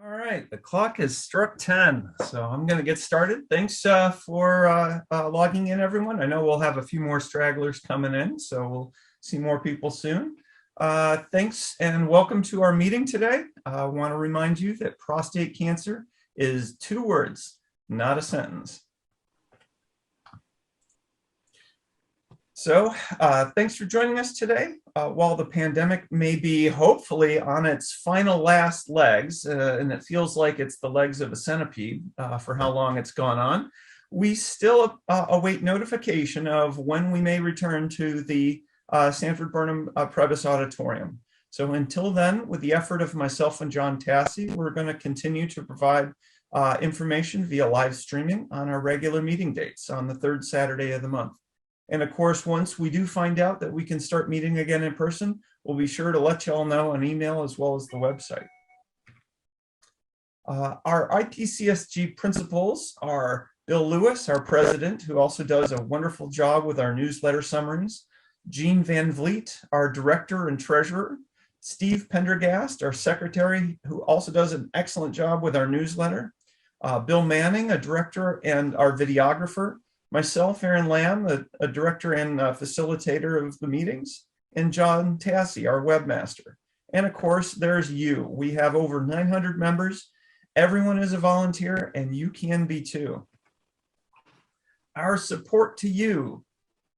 All right, the clock has struck 10, so I'm going to get started. Thanks for logging in, everyone. I know we'll have a few more stragglers coming in, so we'll see more people soon. Thanks and welcome to our meeting today. I want to remind you that prostate cancer is 2 words, not a sentence. So thanks for joining us today. While the pandemic may be hopefully on its final last legs, and it feels like it's the legs of a centipede for how long it's gone on, we still await notification of when we may return to the Sanford Burnham Prebys Auditorium. So until then, with the effort of myself and John Tassi, we're going to continue to provide information via live streaming on our regular meeting dates on the 3rd Saturday of the month. And of course, once we do find out that we can start meeting again in person, we'll be sure to let you all know on email as well as the website. Our IPCSG principals are Bill Lewis, our president, who also does a wonderful job with our newsletter summaries, Jean Van Vliet, our director and treasurer, Steve Pendergast, our secretary, who also does an excellent job with our newsletter, Bill Manning, a director and our videographer, myself, Aaron Lamb, a director and facilitator of the meetings, and John Tassi, our webmaster. And of course, there's you. We have over 900 members. Everyone is a volunteer, and you can be too. Our support to you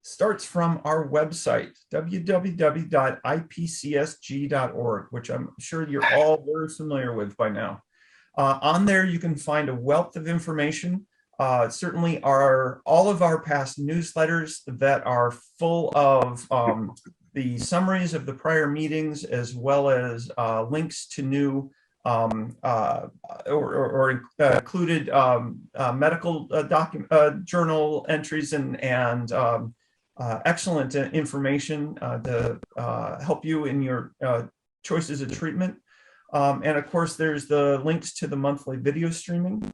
starts from our website, www.ipcsg.org, which I'm sure you're all very familiar with by now. On there, you can find a wealth of information. Certainly all of our past newsletters that are full of the summaries of the prior meetings, as well as links to new included medical journal entries and excellent information to help you in your choices of treatment. And of course, there's the links to the monthly video streaming.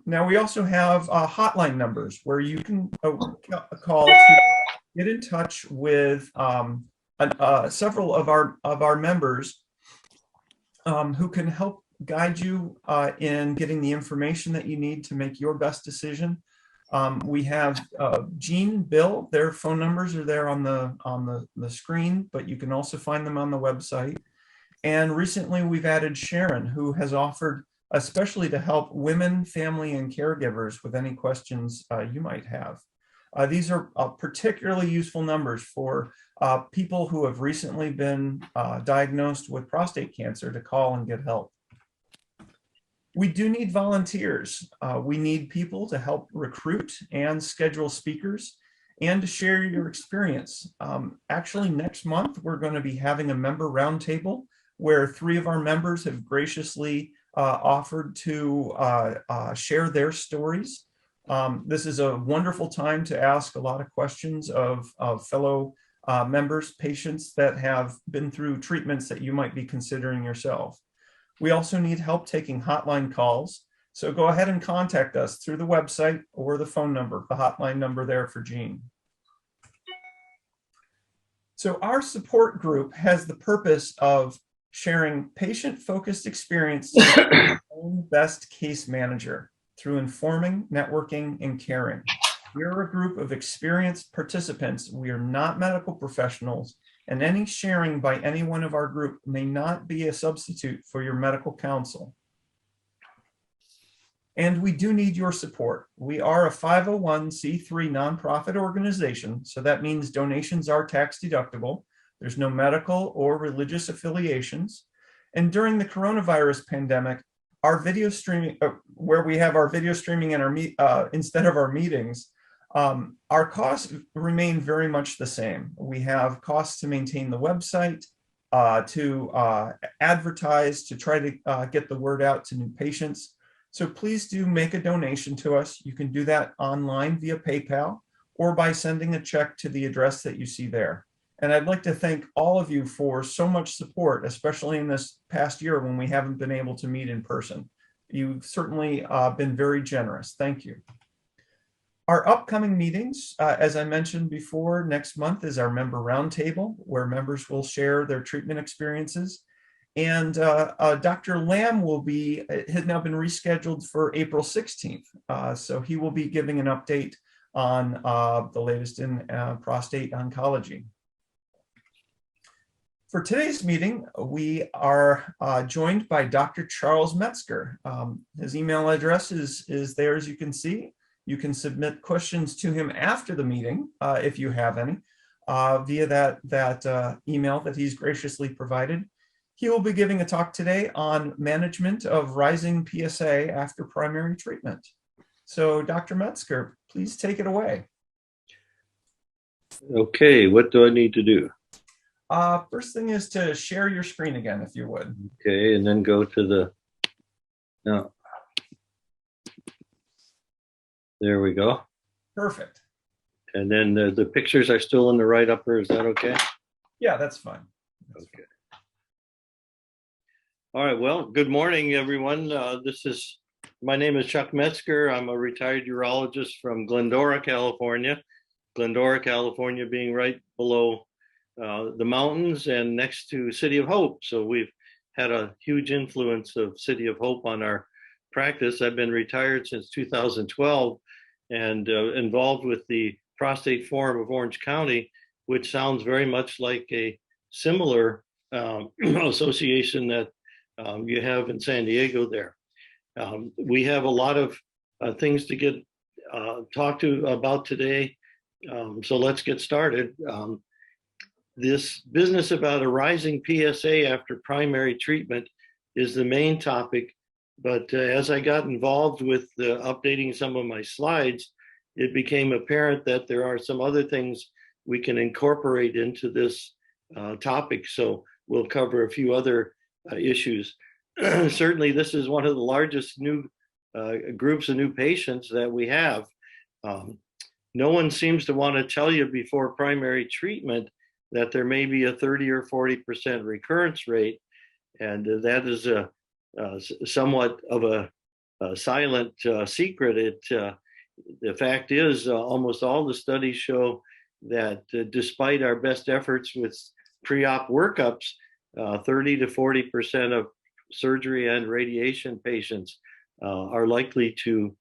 Now we also have hotline numbers where you can call to get in touch with several of our members who can help guide you in getting the information that you need to make your best decision. We have Jean, Bill, their phone numbers are there on the screen, but you can also find them on the website. And recently we've added Sharon, who has offered especially to help women, family, and caregivers with any questions you might have. These are particularly useful numbers for people who have recently been diagnosed with prostate cancer to call and get help. We do need volunteers. We need people to help recruit and schedule speakers and to share your experience. Actually, next month, we're going to be having a member roundtable where 3 of our members have graciously offered to share their stories. This is a wonderful time to ask a lot of questions of fellow members, patients that have been through treatments that you might be considering yourself. We also need help taking hotline calls. So go ahead and contact us through the website or the phone number, the hotline number there for Jean. So our support group has the purpose of sharing patient-focused experience to your own best case manager through informing, networking, and caring. We are a group of experienced participants. We are not medical professionals, and any sharing by any one of our group may not be a substitute for your medical counsel. And we do need your support. We are a 501c3 nonprofit organization, so that means donations are tax deductible. There's no medical or religious affiliations. And during the coronavirus pandemic, our video streaming, where we have our video streaming in our instead of our meetings, our costs remain very much the same. We have costs to maintain the website, to advertise, to try to get the word out to new patients. So please do make a donation to us. You can do that online via PayPal or by sending a check to the address that you see there. And I'd like to thank all of you for so much support, especially in this past year when we haven't been able to meet in person. You've certainly been very generous. Thank you. Our upcoming meetings, as I mentioned before, next month is our member roundtable, where members will share their treatment experiences. And Dr. Lamb has now been rescheduled for April 16th. So he will be giving an update on the latest in prostate oncology. For today's meeting, we are joined by Dr. Charles Metzger. His email address is there, as you can see. You can submit questions to him after the meeting, if you have any, via that email that he's graciously provided. He will be giving a talk today on management of rising PSA after primary treatment. So Dr. Metzger, please take it away. Okay, what do I need to do? First thing is to share your screen again, if you would. Okay, and then go to the, no. There we go. Perfect. And then the pictures are still in the right upper, is that okay? Yeah, that's fine. Okay. All right, well, good morning, everyone. My name is Chuck Metzger. I'm a retired urologist from Glendora, California. Glendora, California being right below the mountains and next to City of Hope. So we've had a huge influence of City of Hope on our practice. I've been retired since 2012 and involved with the Prostate Forum of Orange County, which sounds very much like a similar association that you have in San Diego there. We have a lot of things to get talked about today. So let's get started. This business about a rising PSA after primary treatment is the main topic. But as I got involved with updating some of my slides, it became apparent that there are some other things we can incorporate into this topic. So we'll cover a few other issues. Certainly, this is one of the largest new groups of new patients that we have. No one seems to want to tell you before primary treatment that there may be a 30 or 40% recurrence rate. And that is somewhat of a silent secret. The fact is, almost all the studies show that despite our best efforts with pre-op workups, 30 to 40% of surgery and radiation patients are likely to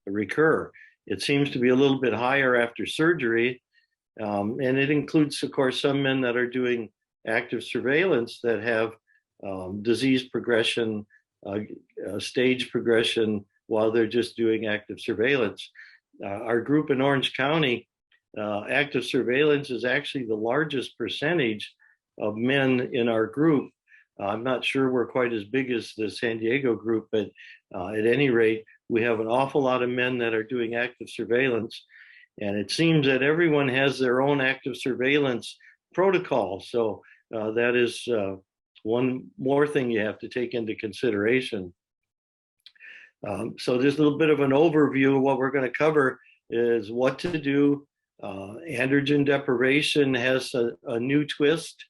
recur. It seems to be a little bit higher after surgery, and it includes, of course, some men that are doing active surveillance that have disease progression, stage progression while they're just doing active surveillance. Our group in Orange County, active surveillance is actually the largest percentage of men in our group. I'm not sure we're quite as big as the San Diego group, but at any rate, we have an awful lot of men that are doing active surveillance. And it seems that everyone has their own active surveillance protocol. So that is one more thing you have to take into consideration. So just a little bit of an overview of what we're going to cover is what to do. Androgen deprivation has a new twist.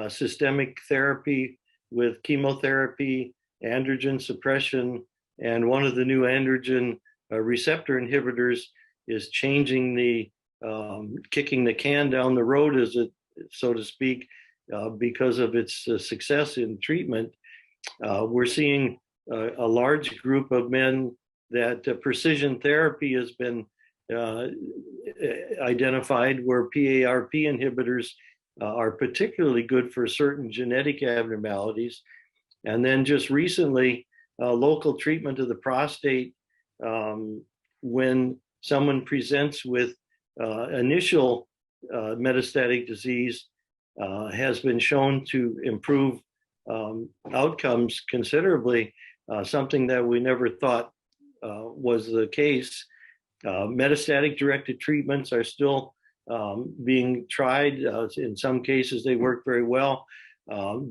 Systemic therapy with chemotherapy, androgen suppression, and one of the new androgen receptor inhibitors is changing the, kicking the can down the road, as it, so to speak, because of its success in treatment. We're seeing a large group of men that precision therapy has been identified where PARP inhibitors are particularly good for certain genetic abnormalities. And then just recently, local treatment of the prostate when someone presents with initial metastatic disease has been shown to improve outcomes considerably, something that we never thought was the case. Metastatic directed treatments are still being tried. In some cases, they work very well.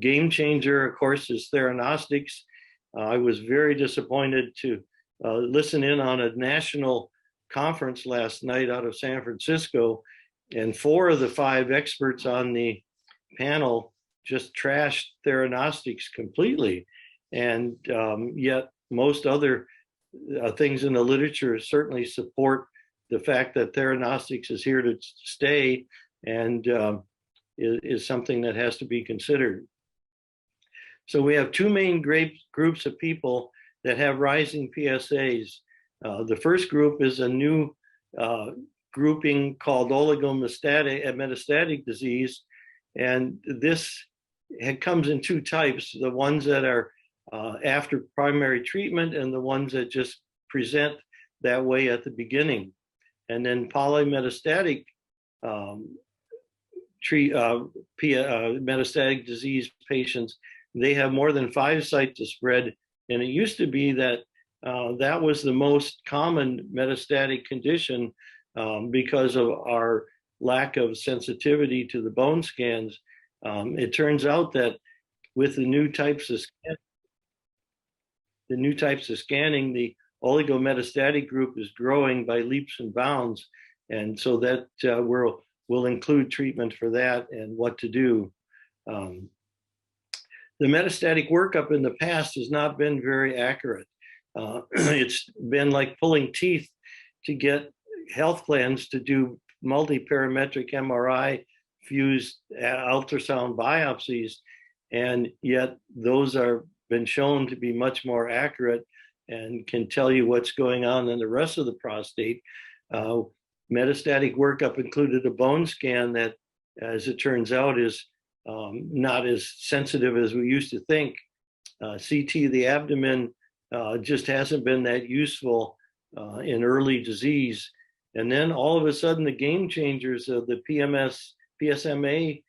Game changer, of course, is theranostics. I was very disappointed to listen in on a national conference last night out of San Francisco, and 4 of the 5 experts on the panel just trashed theranostics completely. And yet most other things in the literature certainly support the fact that theranostics is here to stay and is something that has to be considered. So we have two main groups of people that have rising PSAs. The first group is a new grouping called Oligometastatic disease. And this comes in two types, the ones that are after primary treatment and the ones that just present that way at the beginning. And then polymetastatic metastatic disease patients, they have more than 5 sites of spread. And it used to be that that was the most common metastatic condition because of our lack of sensitivity to the bone scans. It turns out that with the new types of scanning, the oligometastatic group is growing by leaps and bounds. And so that we'll include treatment for that and what to do. The metastatic workup in the past has not been very accurate. It's been like pulling teeth to get health plans to do multi-parametric MRI fused ultrasound biopsies, and yet those are been shown to be much more accurate and can tell you what's going on in the rest of the prostate. Metastatic workup included a bone scan that, as it turns out, is not as sensitive as we used to think. CT of the abdomen just hasn't been that useful in early disease. And then all of a sudden, the game changers of the PSMA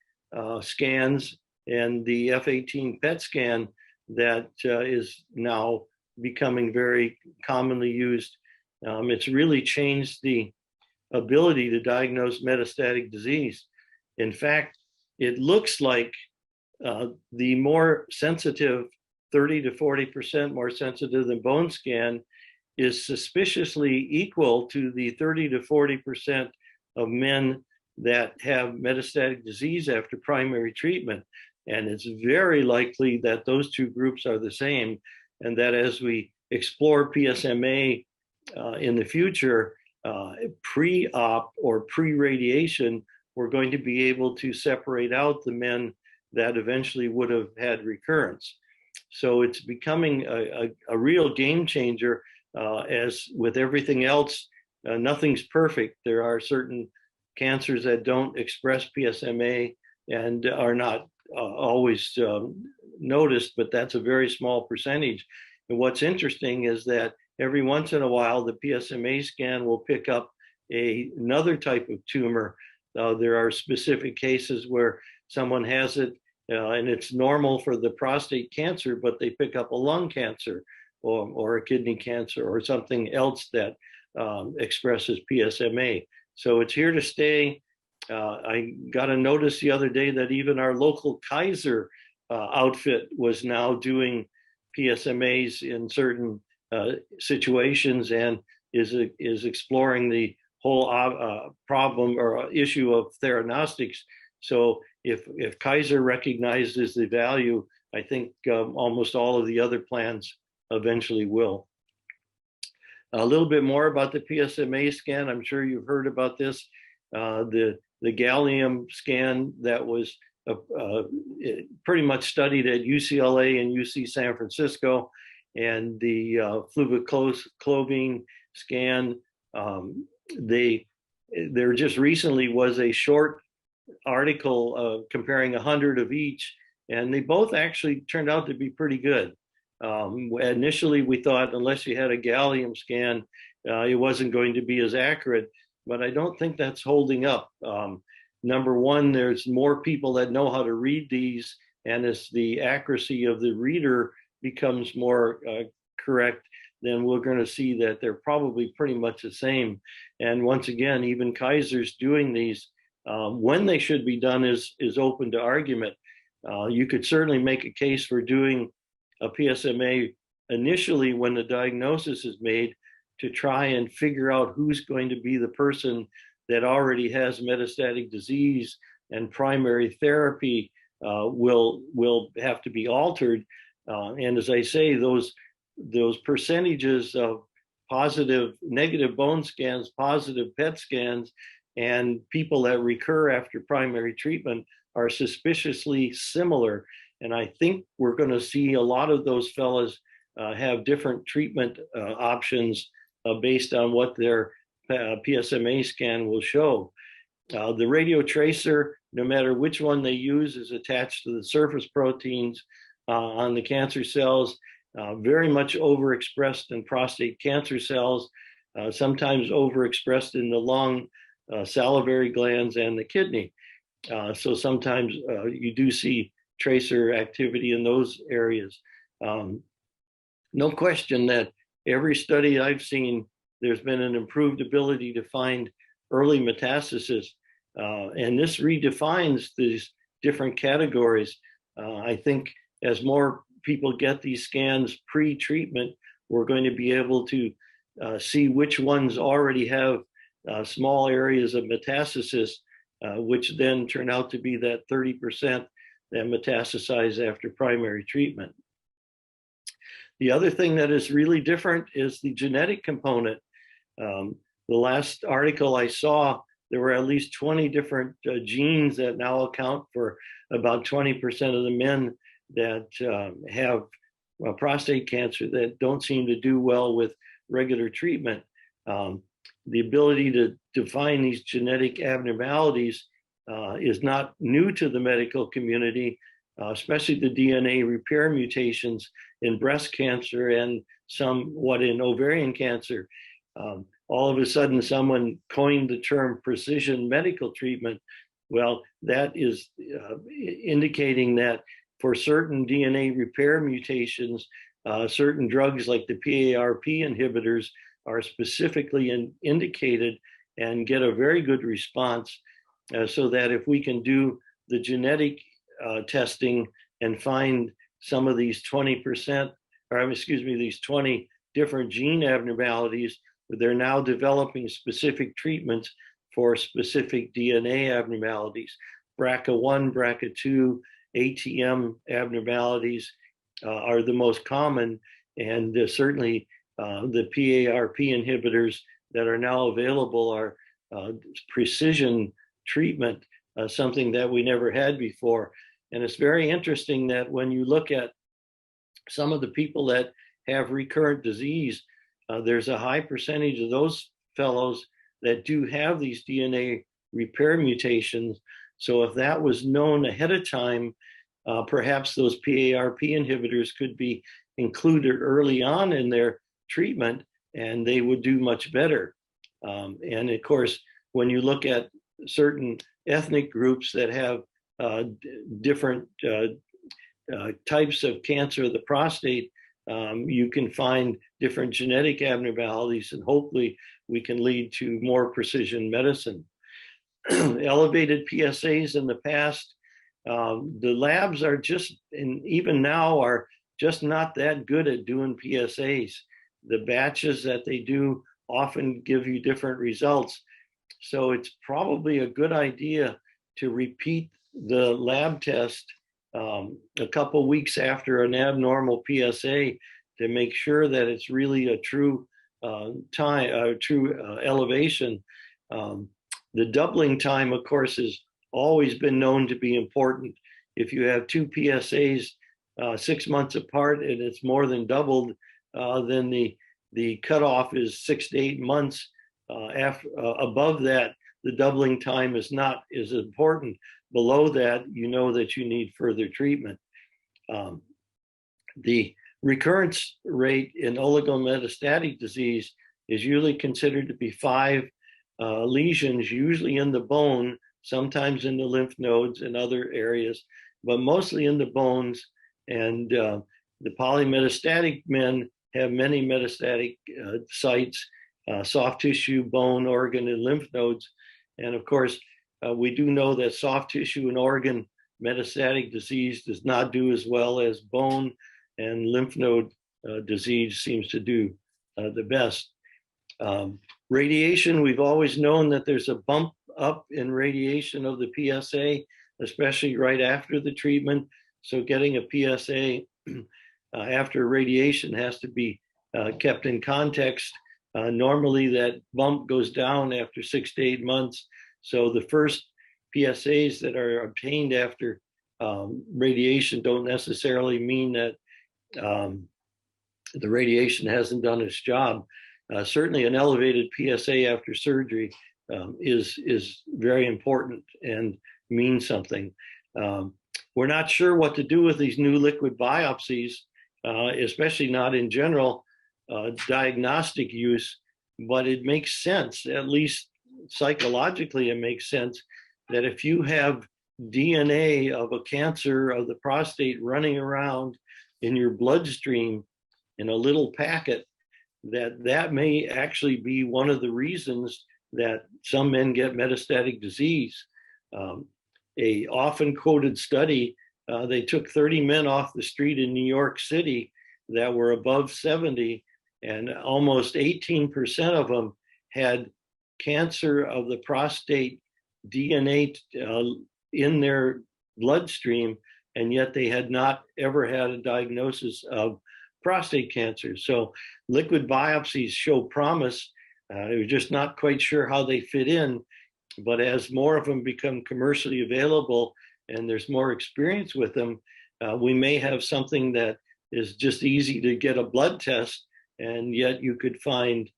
scans and the F18 PET scan that is now becoming very commonly used. It's really changed the ability to diagnose metastatic disease. In fact, it looks like the more sensitive, 30 to 40% more sensitive than bone scan, is suspiciously equal to the 30 to 40% of men that have metastatic disease after primary treatment. And it's very likely that those two groups are the same, and that as we explore PSMA in the future, pre-op or pre-radiation, we're going to be able to separate out the men that eventually would have had recurrence. So it's becoming a real game changer. As with everything else, nothing's perfect. There are certain cancers that don't express PSMA and are not always noticed, but that's a very small percentage. And what's interesting is that every once in a while, the PSMA scan will pick up another type of tumor. There are specific cases where someone has it and it's normal for the prostate cancer, but they pick up a lung cancer or a kidney cancer or something else that expresses PSMA. So it's here to stay. I got a notice the other day that even our local Kaiser outfit was now doing PSMAs in certain situations and is exploring the whole problem or issue of theranostics. So if Kaiser recognizes the value, I think almost all of the other plans eventually will. A little bit more about the PSMA scan. I'm sure you've heard about this. The gallium scan that was pretty much studied at UCLA and UC San Francisco, and the fluvoclovine scan. There just recently was a short article comparing 100 of each, and they both actually turned out to be pretty good. Initially, we thought unless you had a gallium scan, it wasn't going to be as accurate, but I don't think that's holding up. Number one, there's more people that know how to read these, and as the accuracy of the reader becomes more correct, then we're going to see that they're probably pretty much the same. And once again, even Kaiser's doing these. When they should be done is open to argument. You could certainly make a case for doing a PSMA initially when the diagnosis is made to try and figure out who's going to be the person that already has metastatic disease, and primary therapy will have to be altered. And as I say, those percentages of positive, negative bone scans, positive PET scans, and people that recur after primary treatment are suspiciously similar. And I think we're going to see a lot of those fellas have different treatment options based on what their PSMA scan will show. The radio tracer, no matter which one they use, is attached to the surface proteins on the cancer cells, very much overexpressed in prostate cancer cells, sometimes overexpressed in the lung, salivary glands, and the kidney. So sometimes you do see tracer activity in those areas. No question that every study I've seen, there's been an improved ability to find early metastasis. And this redefines these different categories. I think as more people get these scans pre-treatment, we're going to be able to see which ones already have small areas of metastasis, which then turn out to be that 30% that metastasize after primary treatment. The other thing that is really different is the genetic component. The last article I saw, there were at least 20 different genes that now account for about 20% of the men that have prostate cancer that don't seem to do well with regular treatment. The ability to define these genetic abnormalities is not new to the medical community, especially the DNA repair mutations in breast cancer and somewhat in ovarian cancer. All of a sudden, someone coined the term precision medical treatment. Well, that is indicating that for certain DNA repair mutations, certain drugs like the PARP inhibitors are specifically indicated and get a very good response, so that if we can do the genetic testing and find some of these 20%, or excuse me, these 20 different gene abnormalities, they're now developing specific treatments for specific DNA abnormalities. BRCA1, BRCA2, ATM abnormalities are the most common, and certainly the PARP inhibitors that are now available are precision treatment, something that we never had before. And it's very interesting that when you look at some of the people that have recurrent disease, there's a high percentage of those fellows that do have these DNA repair mutations. So if that was known ahead of time, perhaps those PARP inhibitors could be included early on in their treatment and they would do much better. And of course, when you look at certain ethnic groups that have different types of cancer of the prostate, you can find different genetic abnormalities, and hopefully we can lead to more precision medicine. Elevated PSAs in the past, the labs are just, and even now are just not that good at doing PSAs. The batches that they do often give you different results. So it's probably a good idea to repeat the lab test a couple weeks after an abnormal PSA to make sure that it's really a true elevation. The doubling time, of course, has always been known to be important. If you have two PSAs 6 months apart and it's more than doubled, then the cutoff is 6 to 8 months. Above that, the doubling time is not as important. Below that, you know that you need further treatment. The recurrence rate in oligometastatic disease is usually considered to be 5 lesions, usually in the bone, sometimes in the lymph nodes and other areas, but mostly in the bones. And the polymetastatic men have many metastatic sites, soft tissue, bone, organ, and lymph nodes. And of course, we do know that soft tissue and organ metastatic disease does not do as well as bone, and lymph node disease seems to do the best. Radiation, we've always known that there's a bump up in radiation of the PSA, especially right after the treatment. So getting a PSA after radiation has to be kept in context. Normally that bump goes down after 6 to 8 months. So the first PSAs that are obtained after radiation don't necessarily mean that the radiation hasn't done its job. Certainly an elevated PSA after surgery is very important and means something. We're not sure what to do with these new liquid biopsies, especially not in general diagnostic use, but it makes sense, at least psychologically, it makes sense that if you have DNA of a cancer of the prostate running around in your bloodstream in a little packet, that may actually be one of the reasons that some men get metastatic disease. A often quoted study, they took 30 men off the street in New York City that were above 70, and almost 18% of them had cancer of the prostate DNA in their bloodstream, and yet they had not ever had a diagnosis of prostate cancer. So liquid biopsies show promise. We're just not quite sure how they fit in, but as more of them become commercially available and there's more experience with them, we may have something that is just easy to get a blood test, and yet you could find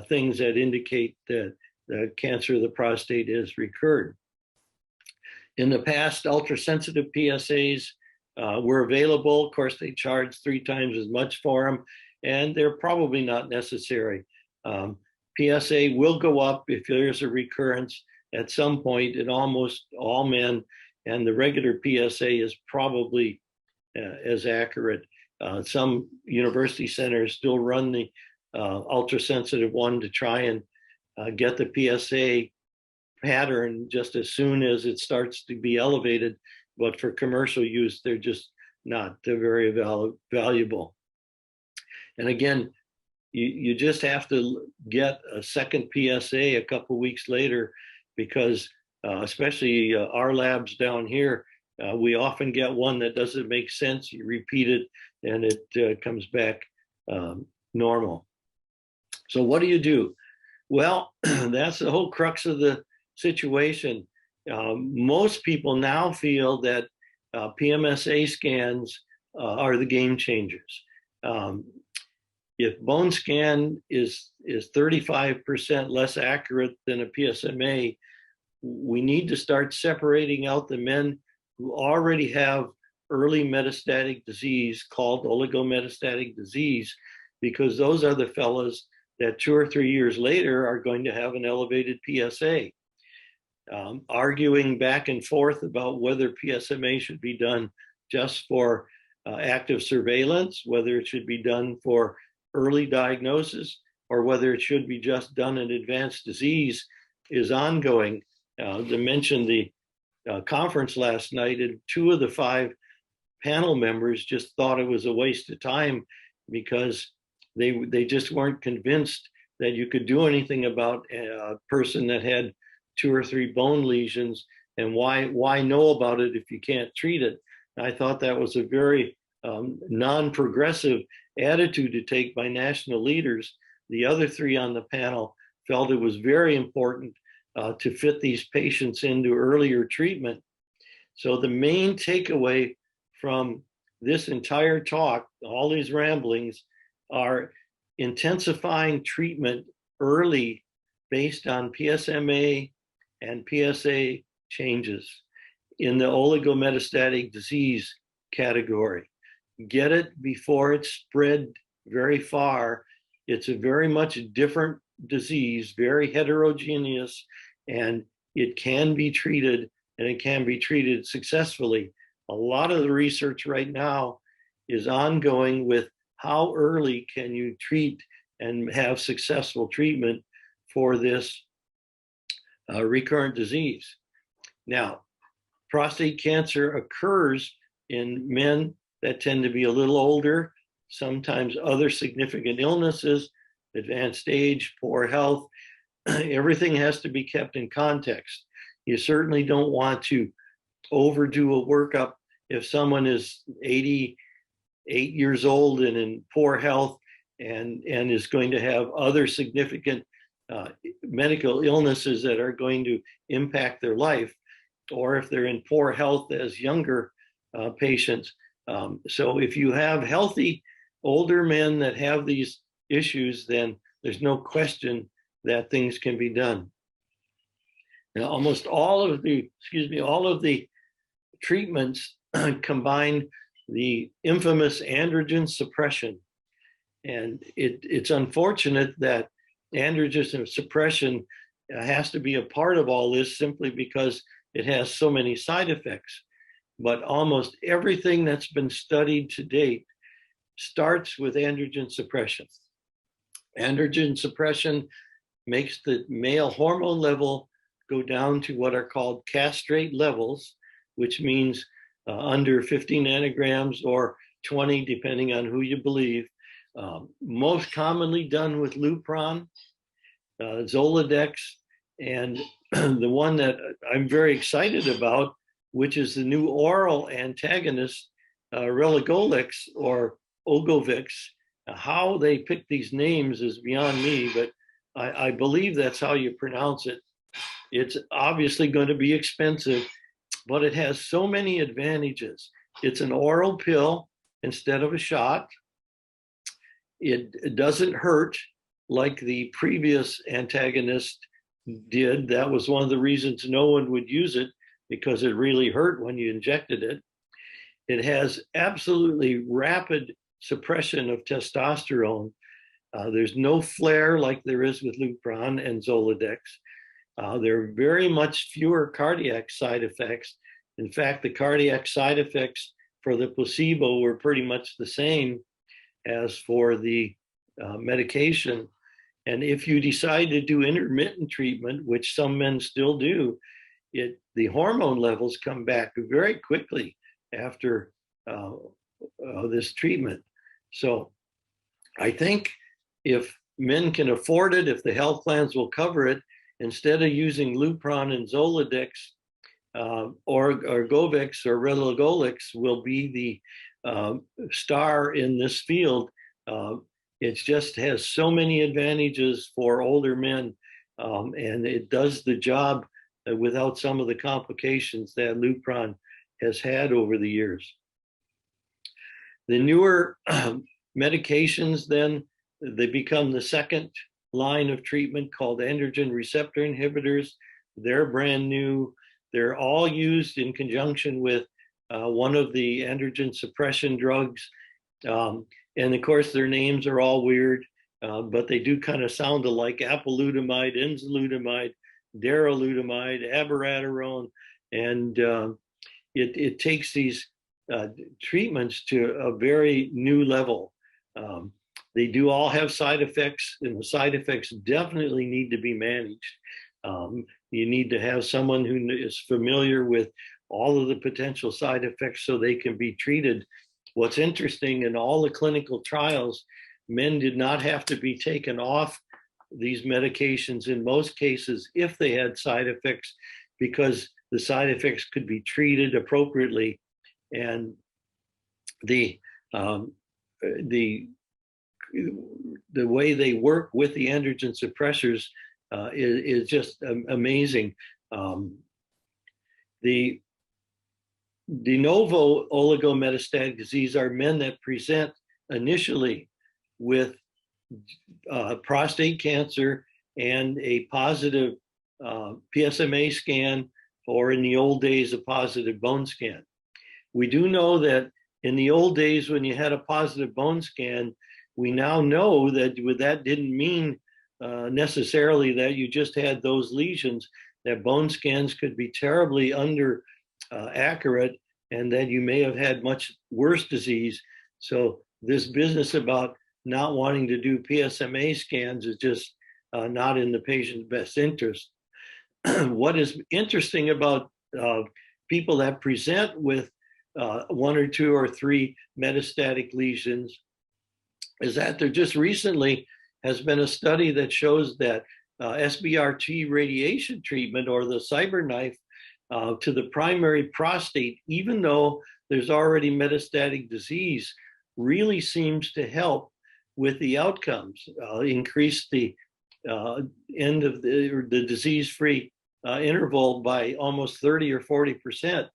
things that indicate that the cancer of the prostate is recurred. In the past, ultrasensitive PSAs were available. Of course, they charge 3 times as much for them, and they're probably not necessary. PSA will go up if there's a recurrence at some point in almost all men, and the regular PSA is probably as accurate. Some university centers still run the ultrasensitive one to try and get the PSA pattern just as soon as it starts to be elevated, but for commercial use, they're just not very valuable. And again, you just have to get a second PSA a couple weeks later, because especially our labs down here, we often get one that doesn't make sense. You repeat it and it comes back normal. So what do you do? Well, that's the whole crux of the situation. Most people now feel that PSMA scans are the game changers. If bone scan is 35% less accurate than a PSMA, we need to start separating out the men who already have early metastatic disease called oligometastatic disease, because those are the fellows that 2 or 3 years later are going to have an elevated PSA. Arguing back and forth about whether PSMA should be done just for active surveillance, whether it should be done for early diagnosis, or whether it should be just done in advanced disease is ongoing. To mention the conference last night, and 2 of the 5 panel members just thought it was a waste of time because they just weren't convinced that you could do anything about a person that had 2 or 3 bone lesions, and why know about it if you can't treat it. I thought that was a very non-progressive attitude to take by national leaders. The other 3 on the panel felt it was very important to fit these patients into earlier treatment. So the main takeaway from this entire talk, all these ramblings, are intensifying treatment early based on PSMA and PSA changes in the oligometastatic disease category. Get it before it's spread very far. It's a very much different disease, very heterogeneous, and it can be treated, and it can be treated successfully. A lot of the research right now is ongoing with how early can you treat and have successful treatment for this recurrent disease. Now, prostate cancer occurs in men that tend to be a little older, sometimes other significant illnesses, advanced age, poor health. Everything has to be kept in context. You certainly don't want to overdo a workup if someone is 88 years old and in poor health and is going to have other significant medical illnesses that are going to impact their life, or if they're in poor health as younger patients. So if you have healthy older men that have these issues, then there's no question that things can be done. Now, almost all of the treatments combine the infamous androgen suppression. And it's unfortunate that androgen suppression has to be a part of all this simply because it has so many side effects. But almost everything that's been studied to date starts with androgen suppression. Androgen suppression makes the male hormone level go down to what are called castrate levels, which means under 50 nanograms or 20, depending on who you believe. Most commonly done with Lupron, Zoladex, and the one that I'm very excited about, which is the new oral antagonist, Relugolix or Ogovix. How they pick these names is beyond me, but I believe that's how you pronounce it. It's obviously going to be expensive, but it has so many advantages. It's an oral pill instead of a shot. It doesn't hurt like the previous antagonist did. That was one of the reasons no one would use it, because it really hurt when you injected it. It has absolutely rapid suppression of testosterone. There's no flare like there is with Lupron and Zoladex. There are very much fewer cardiac side effects. In fact, the cardiac side effects for the placebo were pretty much the same as for the medication. And if you decide to do intermittent treatment, which some men still do, the hormone levels come back very quickly after this treatment. So I think if men can afford it, if the health plans will cover it, instead of using Lupron and Zoladex, or Govix or Relugolix will be the star in this field. It just has so many advantages for older men, and it does the job without some of the complications that Lupron has had over the years. The newer medications, then, they become the second line of treatment, called androgen receptor inhibitors. They're brand new. They're all used in conjunction with one of the androgen suppression drugs. And of course, their names are all weird, but they do kind of sound alike: Apalutamide, Enzalutamide, Daralutamide, Aberaterone. And it takes these treatments to a very new level. They do all have side effects, and the side effects definitely need to be managed. You need to have someone who is familiar with all of the potential side effects so they can be treated. What's interesting, in all the clinical trials, men did not have to be taken off these medications in most cases if they had side effects, because the side effects could be treated appropriately. And the way they work with the androgen suppressors is just amazing. The de novo oligometastatic disease are men that present initially with prostate cancer and a positive PSMA scan, or in the old days, a positive bone scan. We do know that in the old days, when you had a positive bone scan, we now know that that didn't mean necessarily that you just had those lesions, that bone scans could be terribly accurate, and that you may have had much worse disease. So this business about not wanting to do PSMA scans is just not in the patient's best interest. What is interesting about people that present with 1 or 2 or 3 metastatic lesions is that there just recently has been a study that shows that SBRT radiation treatment, or the CyberKnife, to the primary prostate, even though there's already metastatic disease, really seems to help with the outcomes, increase the end of the disease-free interval by almost 30 or 40%.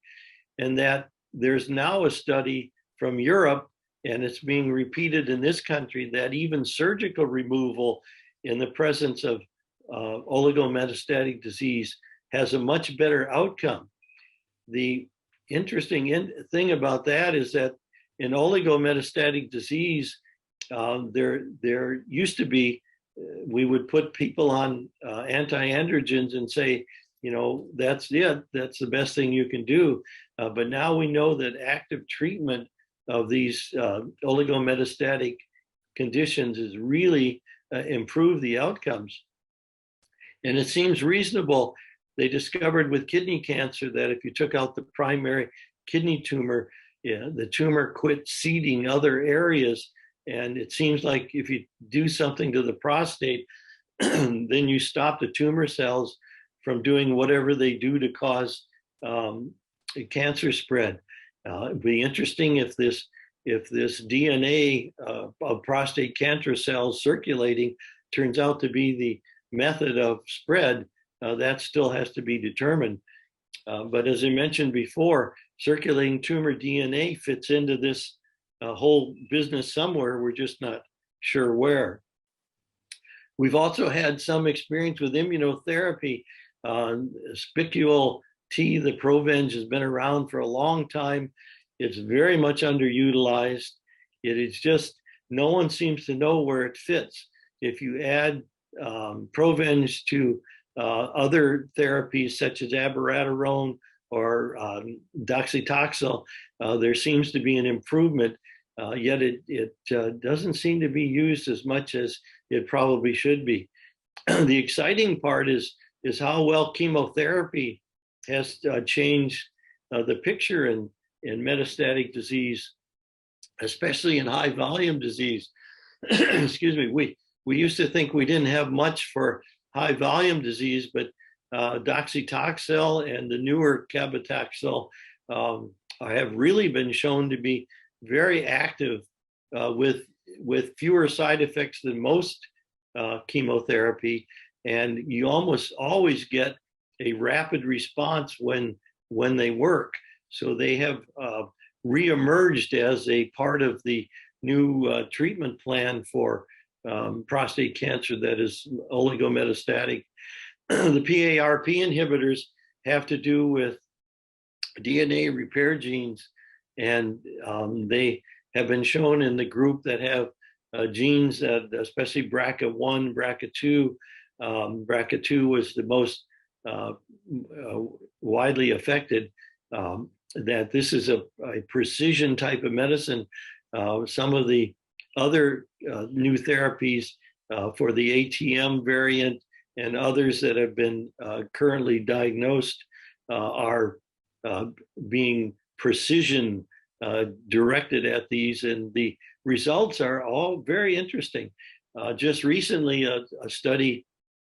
And that there's now a study from Europe, and it's being repeated in this country, that even surgical removal in the presence of oligometastatic disease has a much better outcome. The interesting thing about that is that in oligometastatic disease, there used to be, we would put people on anti-androgens and say, you know, that's it, that's the best thing you can do. But now we know that active treatment of these oligometastatic conditions has really improved the outcomes. And it seems reasonable. They discovered with kidney cancer that if you took out the primary kidney tumor, the tumor quit seeding other areas. And it seems like if you do something to the prostate, then you stop the tumor cells from doing whatever they do to cause cancer spread. It'd be interesting if this DNA of prostate cancer cells circulating turns out to be the method of spread. That still has to be determined. But as I mentioned before, circulating tumor DNA fits into this whole business somewhere. We're just not sure where. We've also had some experience with immunotherapy. Spicule T, the Provenge, has been around for a long time. It's very much underutilized. It is just, no one seems to know where it fits. If you add Provenge to other therapies such as Aberaterone or docetaxel, there seems to be an improvement, yet it doesn't seem to be used as much as it probably should be. The exciting part is how well chemotherapy has changed the picture in metastatic disease, especially in high volume disease. Excuse me, we used to think we didn't have much for high volume disease, but docetaxel and the newer cabitaxel have really been shown to be very active with fewer side effects than most chemotherapy. And you almost always get a rapid response when they work. So they have reemerged as a part of the new treatment plan for prostate cancer that is oligometastatic. The PARP inhibitors have to do with DNA repair genes, and they have been shown in the group that have genes that, especially BRCA1, BRCA2. BRCA2 was the most widely affected, that this is a precision type of medicine. Some of the other new therapies for the ATM variant and others that have been currently diagnosed are being precision directed at these, and the results are all very interesting. Just recently, a study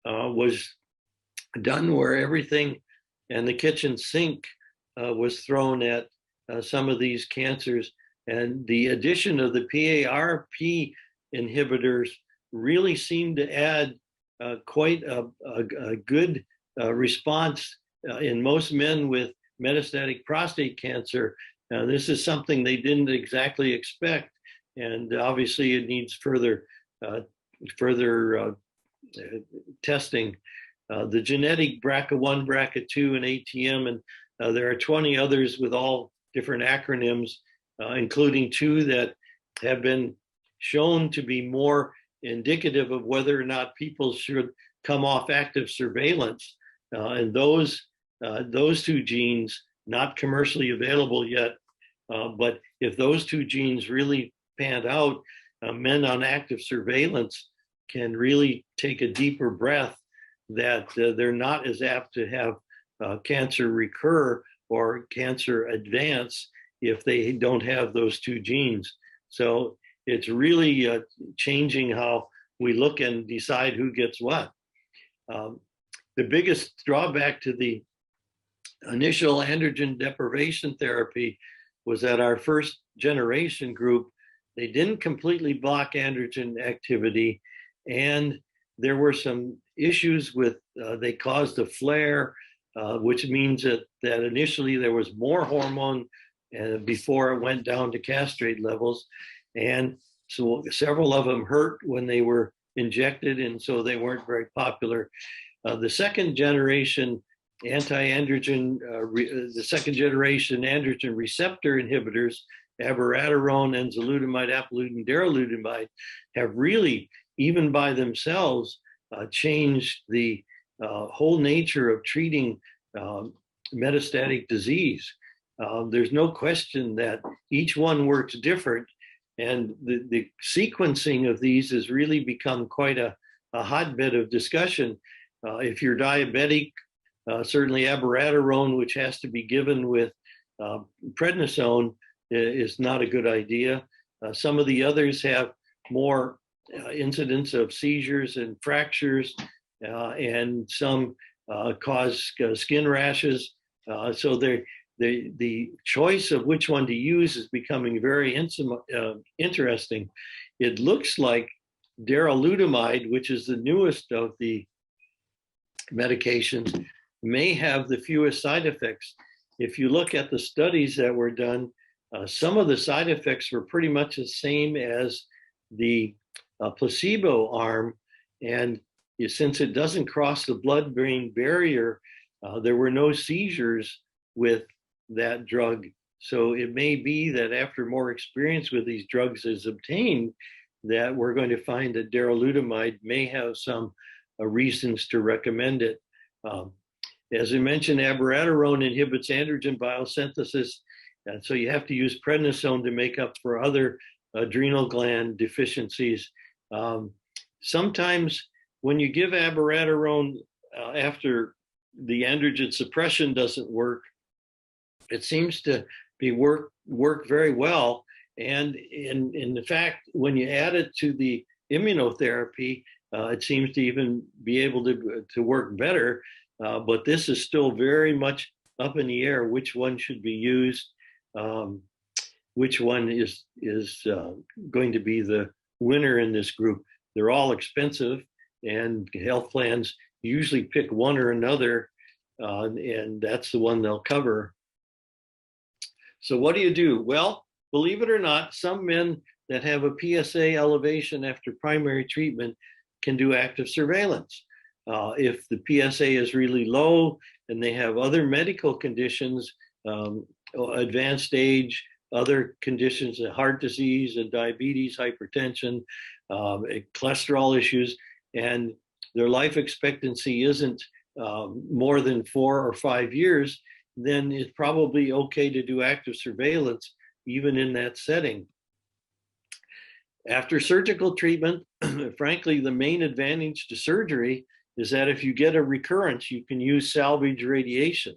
was done where everything and the kitchen sink was thrown at some of these cancers, and the addition of the PARP inhibitors really seemed to add quite a good response in most men with metastatic prostate cancer. This is something they didn't exactly expect, and obviously it needs further testing. The genetic BRCA1, BRCA2, and ATM, and there are 20 others with all different acronyms, including 2 that have been shown to be more indicative of whether or not people should come off active surveillance. And those 2 genes, not commercially available yet, but if those 2 genes really panned out, men on active surveillance can really take a deeper breath that they're not as apt to have cancer recur or cancer advance if they don't have those 2 genes. So it's really changing how we look and decide who gets what. The biggest drawback to the initial androgen deprivation therapy was that our first generation group, they didn't completely block androgen activity, and there were some issues with, they caused a flare, which means that initially there was more hormone before it went down to castrate levels. And so several of them hurt when they were injected, and so they weren't very popular. The second generation anti-androgen, the second generation androgen receptor inhibitors, Aberaterone, Enzalutamide, Apalutamide, Daralutamide, have really, even by themselves, changed the whole nature of treating metastatic disease. There's no question that each one works different, and the sequencing of these has really become quite a hotbed of discussion. If you're diabetic, certainly Aberaterone, which has to be given with prednisone, is not a good idea. Some of the others have more incidence of seizures and fractures, and some cause skin rashes. So the choice of which one to use is becoming very interesting. It looks like Daralutamide, which is the newest of the medications, may have the fewest side effects. If you look at the studies that were done, some of the side effects were pretty much the same as the placebo arm. And since it doesn't cross the blood-brain barrier, there were no seizures with that drug. So it may be that after more experience with these drugs is obtained, that we're going to find that Daralutamide may have some reasons to recommend it. As I mentioned, Aberaterone inhibits androgen biosynthesis, and so you have to use prednisone to make up for other adrenal gland deficiencies. Sometimes when you give Aberaterone after the androgen suppression doesn't work, it seems to be work very well. And in fact, when you add it to the immunotherapy, it seems to even be able to work better. But this is still very much up in the air, which one should be used, which one is going to be the winner in this group. They're all expensive, and health plans usually pick one or another, and that's the one they'll cover. So what do? Well, believe it or not, some men that have a PSA elevation after primary treatment can do active surveillance. If the PSA is really low and they have other medical conditions, advanced age, other conditions, heart disease and diabetes, hypertension, cholesterol issues, and their life expectancy isn't more than 4 or 5 years, then it's probably okay to do active surveillance even in that setting. After surgical treatment, frankly, the main advantage to surgery is that if you get a recurrence, you can use salvage radiation.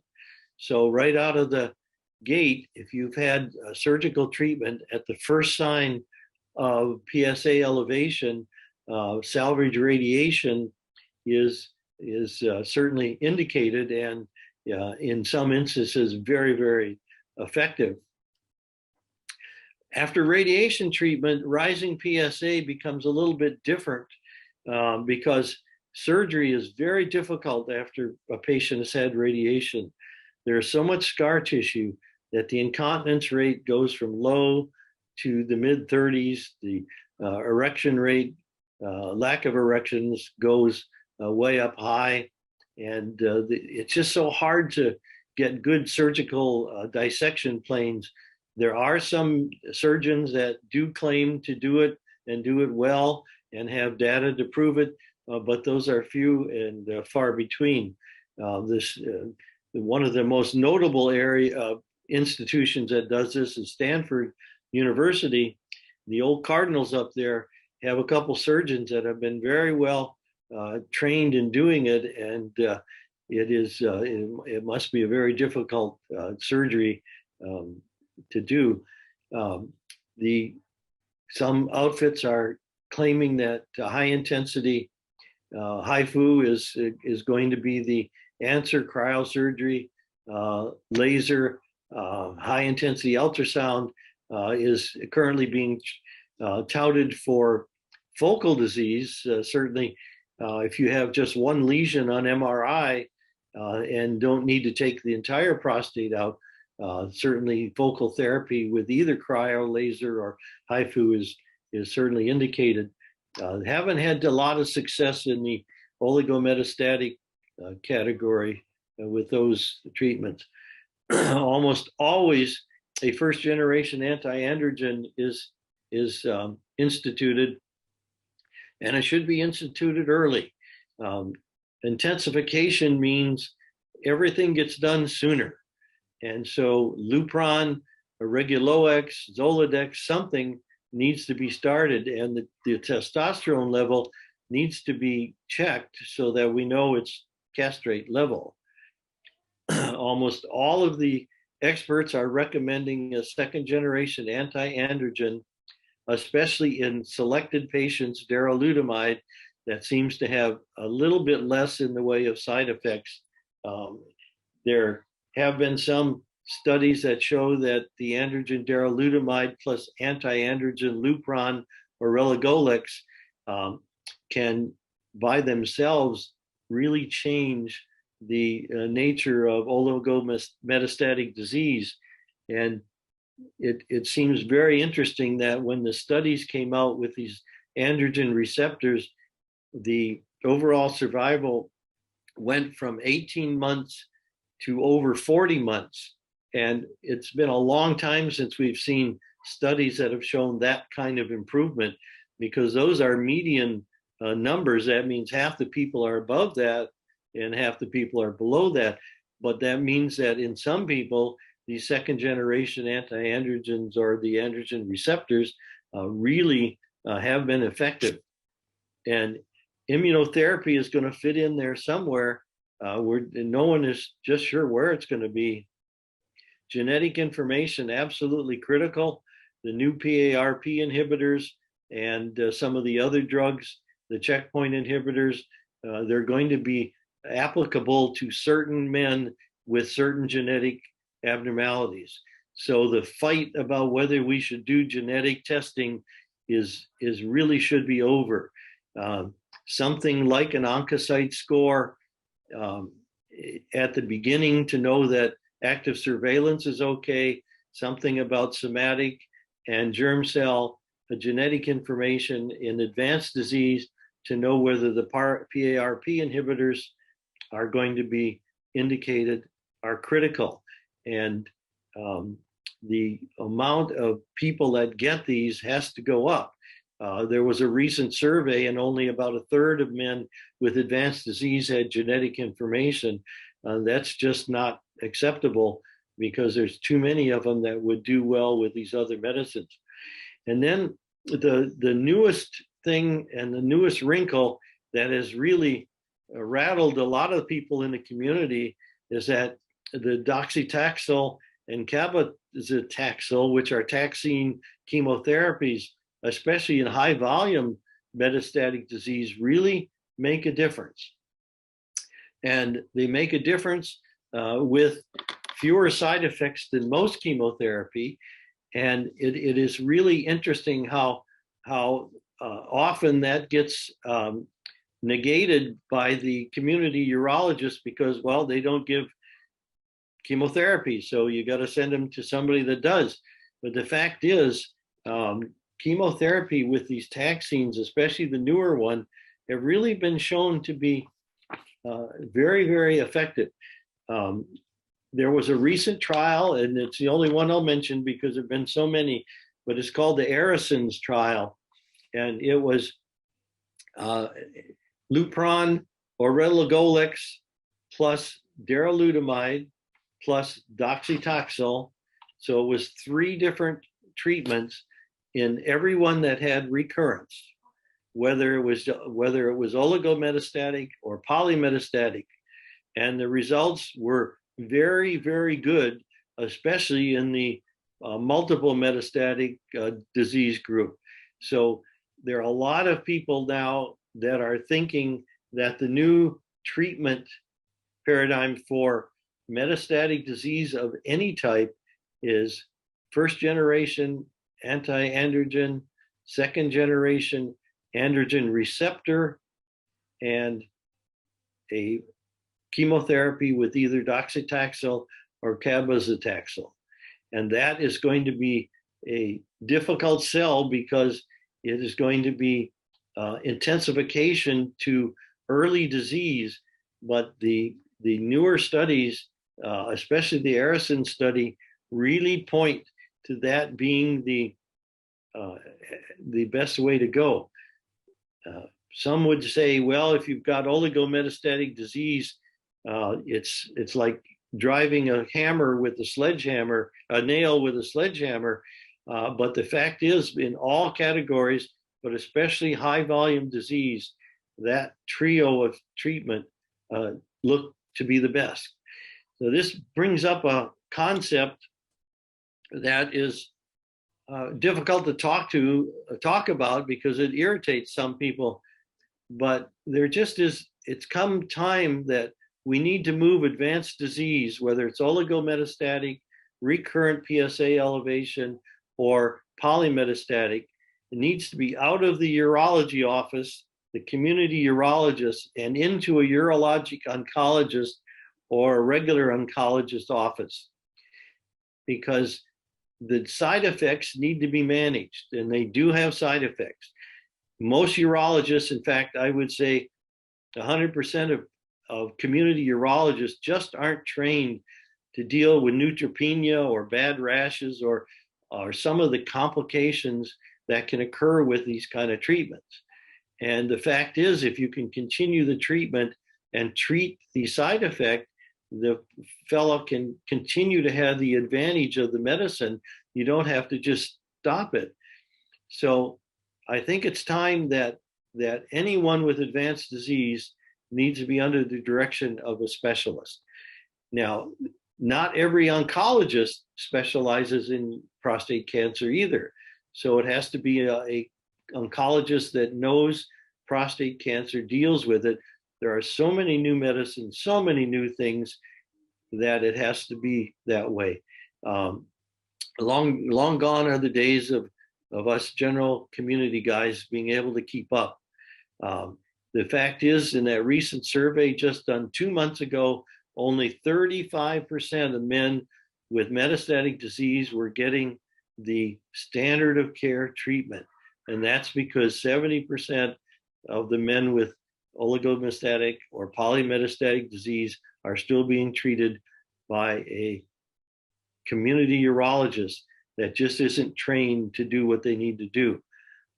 So right out of the gate, if you've had surgical treatment, at the first sign of PSA elevation, salvage radiation is certainly indicated, and in some instances very, very effective. After radiation treatment, rising PSA becomes a little bit different because surgery is very difficult after a patient has had radiation. There's so much scar tissue that the incontinence rate goes from low to the mid-30s. The erection rate, lack of erections, goes way up high. And it's just so hard to get good surgical dissection planes. There are some surgeons that do claim to do it and do it well and have data to prove it, but those are few and far between. One of the most notable institutions that does this is Stanford University. The old Cardinals up there have a couple surgeons that have been very well trained in doing it, and it must be a very difficult surgery to do. Some outfits are claiming that high intensity HIFU is going to be the answer. Cryosurgery, laser, high intensity ultrasound is currently being touted for focal disease. Certainly, if you have just one lesion on MRI and don't need to take the entire prostate out, Certainly focal therapy with either cryo, laser, or HIFU is certainly indicated. Haven't had a lot of success in the oligometastatic category with those treatments. Almost always a first generation anti-androgen is instituted, and it should be instituted early. Intensification means everything gets done sooner. And so Lupron, Regulox, Zoladex, something needs to be started, and the testosterone level needs to be checked so that we know it's castrate level. Almost all of the experts are recommending a second generation anti-androgen, especially in selected patients, Daralutamide, that seems to have a little bit less in the way of side effects. There have been some studies that show that the androgen Daralutamide plus anti-androgen Lupron or Relugolix can by themselves really change the nature of oligometastatic disease. And it seems very interesting that when the studies came out with these androgen receptors, the overall survival went from 18 months to over 40 months. And it's been a long time since we've seen studies that have shown that kind of improvement, because those are median numbers. That means half the people are above that and half the people are below that. But that means that in some people, these second generation anti-androgens or the androgen receptors really have been effective. And immunotherapy is going to fit in there somewhere where no one is just sure where it's going to be. Genetic information, absolutely critical. The new PARP inhibitors and some of the other drugs, the checkpoint inhibitors, they're going to be applicable to certain men with certain genetic abnormalities. So the fight about whether we should do genetic testing is really should be over. Something like an oncocyte score at the beginning to know that active surveillance is okay, something about somatic and germ cell genetic information in advanced disease to know whether the PARP inhibitors are going to be indicated are critical. And the amount of people that get these has to go up. There was a recent survey and only about a third of men with advanced disease had genetic information. That's just not acceptable because there's too many of them that would do well with these other medicines. And then the newest thing and the newest wrinkle that has really rattled a lot of people in the community is that the docetaxel and cabazitaxel, which are taxane chemotherapies, especially in high volume metastatic disease, really make a difference. And they make a difference with fewer side effects than most chemotherapy. And it is really interesting how often that gets negated by the community urologists because, well, they don't give chemotherapy, so you got to send them to somebody that does. But the fact is, chemotherapy with these taxanes, especially the newer one, have really been shown to be very, very effective. There was a recent trial, and it's the only one I'll mention because there have been so many, but it's called the Arisons trial. And it was Lupron or Relugolix plus Daralutamide plus docetaxel. So it was 3 different treatments in everyone that had recurrence, whether it was oligometastatic or polymetastatic. And the results were very, very good, especially in the multiple metastatic disease group. So there are a lot of people now that are thinking that the new treatment paradigm for metastatic disease of any type is first generation anti-androgen, second generation androgen receptor, and a chemotherapy with either docetaxel or cabazitaxel. And that is going to be a difficult sell because it is going to be intensification to early disease. But the newer studies, especially the Arison study, really point to that being the best way to go. Some would say, well, if you've got oligometastatic disease, it's like driving a hammer with a sledgehammer, a nail with a sledgehammer. But the fact is, in all categories, but especially high volume disease, that trio of treatment look to be the best. So this brings up a concept that is difficult to talk about because it irritates some people. But there just is, it's come time that we need to move advanced disease, whether it's oligometastatic, recurrent PSA elevation, or polymetastatic. It needs to be out of the urology office, the community urologist, and into a urologic oncologist or a regular oncologist office. Because the side effects need to be managed, and they do have side effects. Most urologists, in fact, I would say 100% of community urologists just aren't trained to deal with neutropenia or bad rashes or some of the complications that can occur with these kind of treatments. And the fact is, if you can continue the treatment and treat the side effect, the fellow can continue to have the advantage of the medicine. You don't have to just stop it. So I think it's time that anyone with advanced disease needs to be under the direction of a specialist. Now, not every oncologist specializes in prostate cancer either. So it has to be a oncologist that knows prostate cancer, deals with it. There are so many new medicines, so many new things that it has to be that way. Long gone are the days of us general community guys being able to keep up. The fact is, in that recent survey just done 2 months ago, only 35% of men with metastatic disease were getting the standard of care treatment. And that's because 70% of the men with oligometastatic or polymetastatic disease are still being treated by a community urologist that just isn't trained to do what they need to do.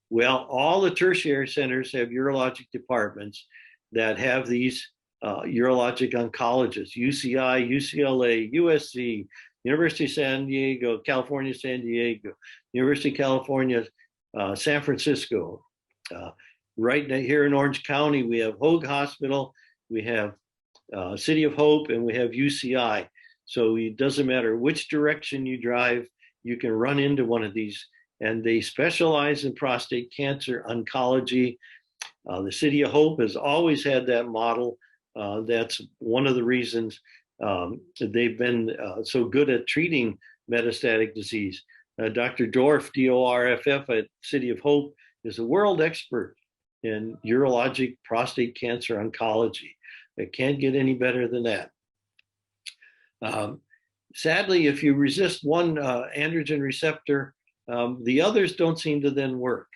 Well, all the tertiary centers have urologic departments that have these urologic oncologists: UCI, UCLA, USC, University of San Diego, California, San Diego, University of California, San Francisco. Right here in Orange County, we have Hoag Hospital, we have City of Hope, and we have UCI. So it doesn't matter which direction you drive, you can run into one of these. And they specialize in prostate cancer oncology. The City of Hope has always had that model. That's one of the reasons they've been so good at treating metastatic disease. Dr. Dorff, D-O-R-F-F at City of Hope, is a world expert in urologic prostate cancer oncology. It can't get any better than that. Sadly, if you resist one androgen receptor, the others don't seem to then work.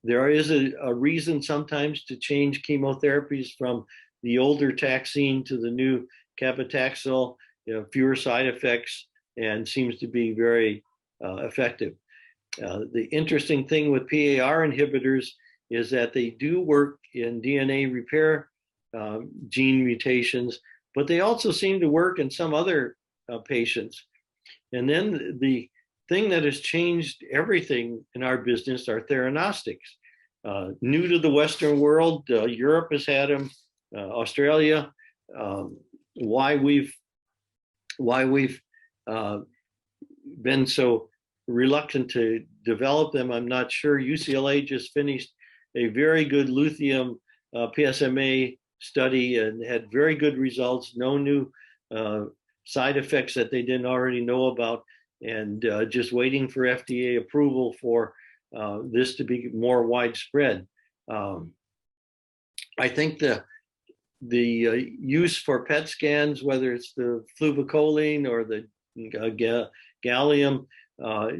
There is a reason sometimes to change chemotherapies from the older taxane to the new cabazitaxel, fewer side effects, and seems to be very effective. The interesting thing with PAR inhibitors is that they do work in DNA repair gene mutations, but they also seem to work in some other patients. And then the thing that has changed everything in our business are theranostics. New to the Western world, Europe has had them, Australia. Why we've been so reluctant to develop them, I'm not sure. UCLA just finished a very good lithium PSMA study and had very good results, no new side effects that they didn't already know about, and just waiting for FDA approval for this to be more widespread. I think use for PET scans, whether it's the fluvacholine or the gallium,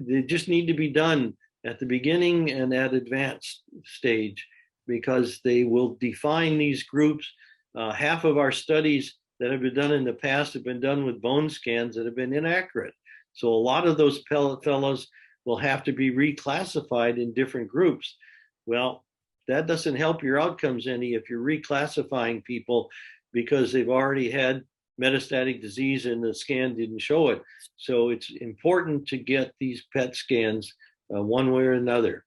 they just need to be done at the beginning and at advanced stage, because they will define these groups. Half of our studies that have been done in the past have been done with bone scans that have been inaccurate. So a lot of those fellows will have to be reclassified in different groups. Well, that doesn't help your outcomes any if you're reclassifying people because they've already had metastatic disease and the scan didn't show it. So it's important to get these PET scans one way or another.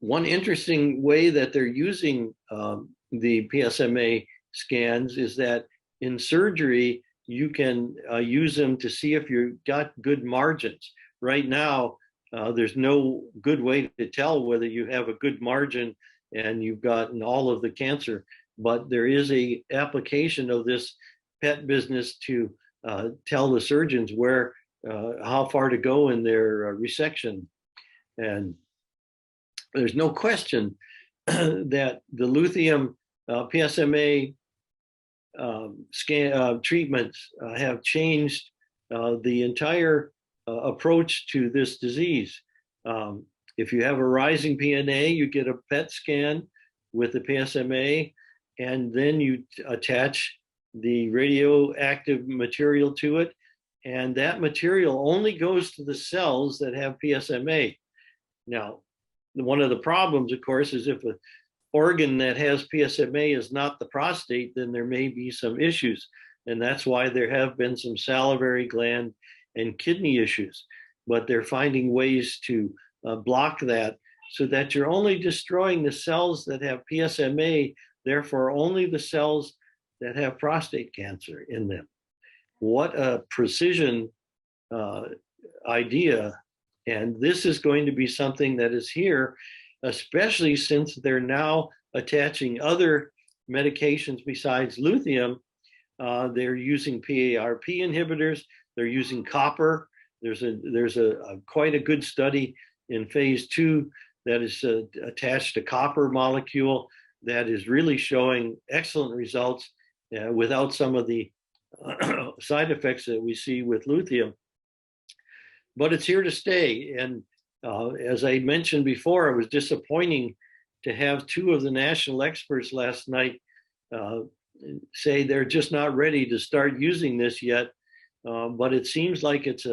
One interesting way that they're using the PSMA scans is that in surgery, you can use them to see if you've got good margins. Right now, there's no good way to tell whether you have a good margin and you've gotten all of the cancer, but there is a application of this PET business to tell the surgeons where, how far to go in their resection. And there's no question that the lithium PSMA treatments have changed the entire approach to this disease. If you have a rising PNA, you get a PET scan with the PSMA, and then you attach the radioactive material to it, and that material only goes to the cells that have PSMA. Now, one of the problems, of course, is if an organ that has PSMA is not the prostate, then there may be some issues. And that's why there have been some salivary gland and kidney issues. But they're finding ways to block that so that you're only destroying the cells that have PSMA, therefore only the cells that have prostate cancer in them. What a precision idea. And this is going to be something that is here, especially since they're now attaching other medications besides lithium. They're using PARP inhibitors. They're using copper. There's quite a good study in phase 2 that is attached to copper molecule that is really showing excellent results without some of the side effects that we see with lithium. But it's here to stay. And as I mentioned before, it was disappointing to have 2 of the national experts last night say they're just not ready to start using this yet. But it seems like it's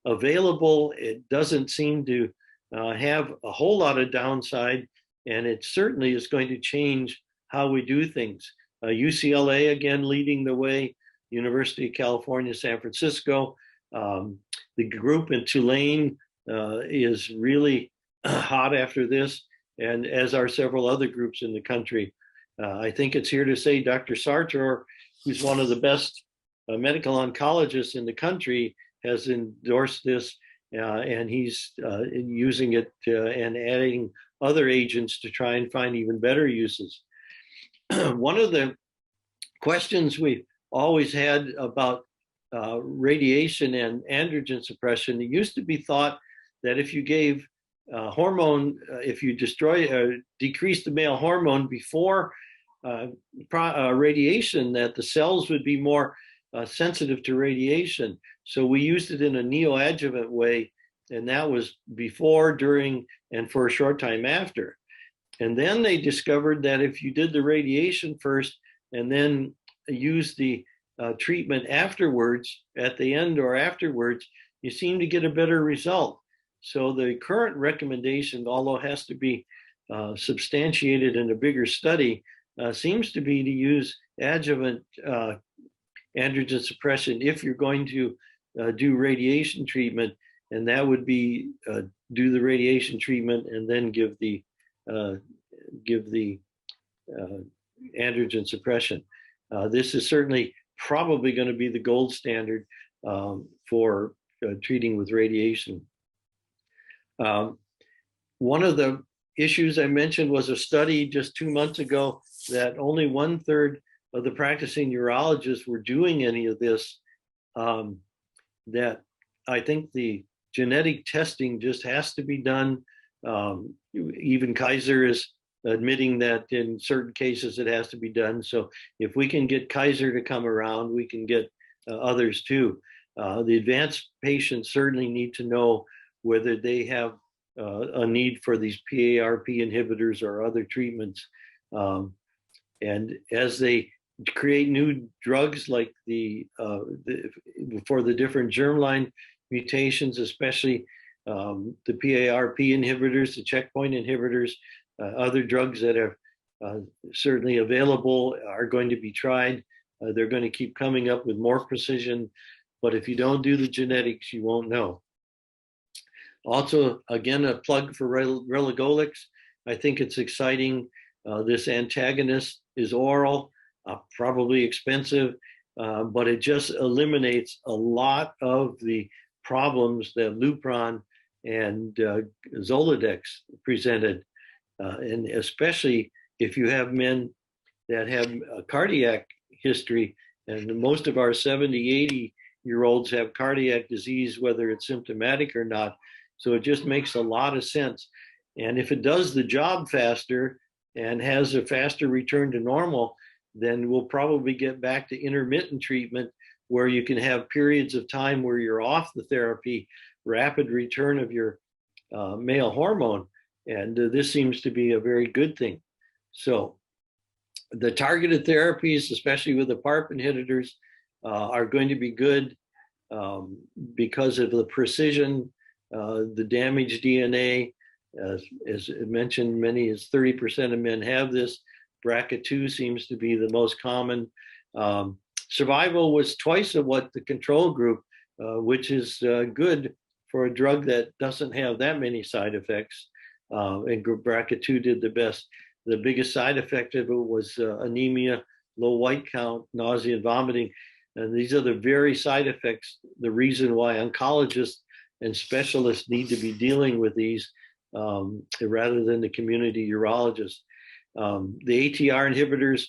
available. It doesn't seem to have a whole lot of downside, and it certainly is going to change how we do things. UCLA, again, leading the way, University of California, San Francisco. The group in Tulane is really hot after this, and as are several other groups in the country. I think it's here to say Dr. Sartor, who's one of the best medical oncologists in the country, has endorsed this, and he's using it and adding other agents to try and find even better uses. One of the questions we've always had about radiation and androgen suppression, it used to be thought that if you gave hormone, if you decrease the male hormone before radiation, that the cells would be more sensitive to radiation. So we used it in a neoadjuvant way, and that was before, during, and for a short time after. And then they discovered that if you did the radiation first and then used the treatment afterwards, at the end or afterwards, you seem to get a better result. So the current recommendation, although it has to be substantiated in a bigger study, seems to be to use adjuvant androgen suppression if you're going to do radiation treatment, and that would be do the radiation treatment and then give the androgen suppression. This is certainly probably going to be the gold standard for treating with radiation. One of the issues I mentioned was a study just 2 months ago that only 1/3 of the practicing urologists were doing any of this. That I think the genetic testing just has to be done. Even Kaiser is admitting that in certain cases it has to be done. So if we can get Kaiser to come around, we can get others too. The advanced patients certainly need to know whether they have a need for these PARP inhibitors or other treatments. And as they create new drugs like for the different germline mutations, especially the PARP inhibitors, the checkpoint inhibitors, other drugs that are certainly available are going to be tried. They're going to keep coming up with more precision, but if you don't do the genetics, you won't know. Also, again, a plug for relugolix. I think it's exciting. This antagonist is oral, probably expensive, but it just eliminates a lot of the problems that Lupron and Zoladex presented. And especially if you have men that have a cardiac history, and most of our 70, 80-year-olds have cardiac disease, whether it's symptomatic or not. So it just makes a lot of sense. And if it does the job faster and has a faster return to normal, then we'll probably get back to intermittent treatment where you can have periods of time where you're off the therapy, rapid return of your male hormone. And this seems to be a very good thing. So the targeted therapies, especially with the PARP inhibitors, are going to be good because of the precision, the damaged DNA. As mentioned, many as 30% of men have this. BRCA2 seems to be the most common. Survival was twice of what the control group, which is good for a drug that doesn't have that many side effects. And BRCA2 did the best. The biggest side effect of it was anemia, low white count, nausea, and vomiting. And these are the very side effects, the reason why oncologists and specialists need to be dealing with these rather than the community urologist. The ATR inhibitors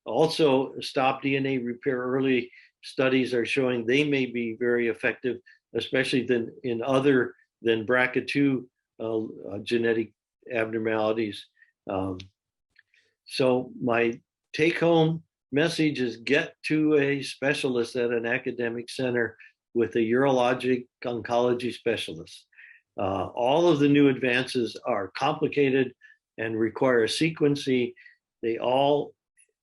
also stop DNA repair early. Studies are showing they may be very effective, especially in other than BRCA2 genetic abnormalities. So my take-home message is get to a specialist at an academic center with a urologic oncology specialist. All of the new advances are complicated and require sequencing. They all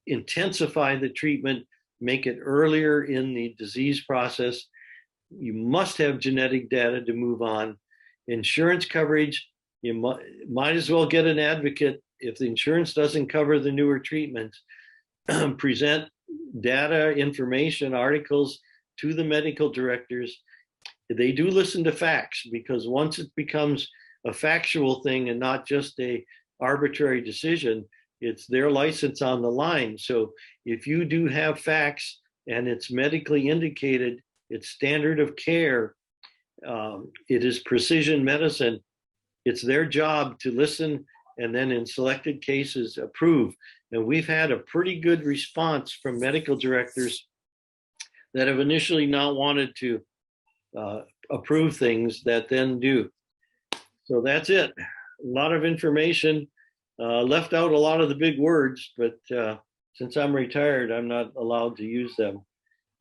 intensify the treatment, make it earlier in the disease process. You must have genetic data to move on. Insurance coverage, you might as well get an advocate. If the insurance doesn't cover the newer treatments, present data, information, articles to the medical directors. They do listen to facts, because once it becomes a factual thing and not just a arbitrary decision, it's their license on the line. So if you do have facts and it's medically indicated, it's standard of care, it is precision medicine, it's their job to listen and then in selected cases approve. And we've had a pretty good response from medical directors that have initially not wanted to approve things that then do. So that's it. A lot of information, left out a lot of the big words, but since I'm retired, I'm not allowed to use them.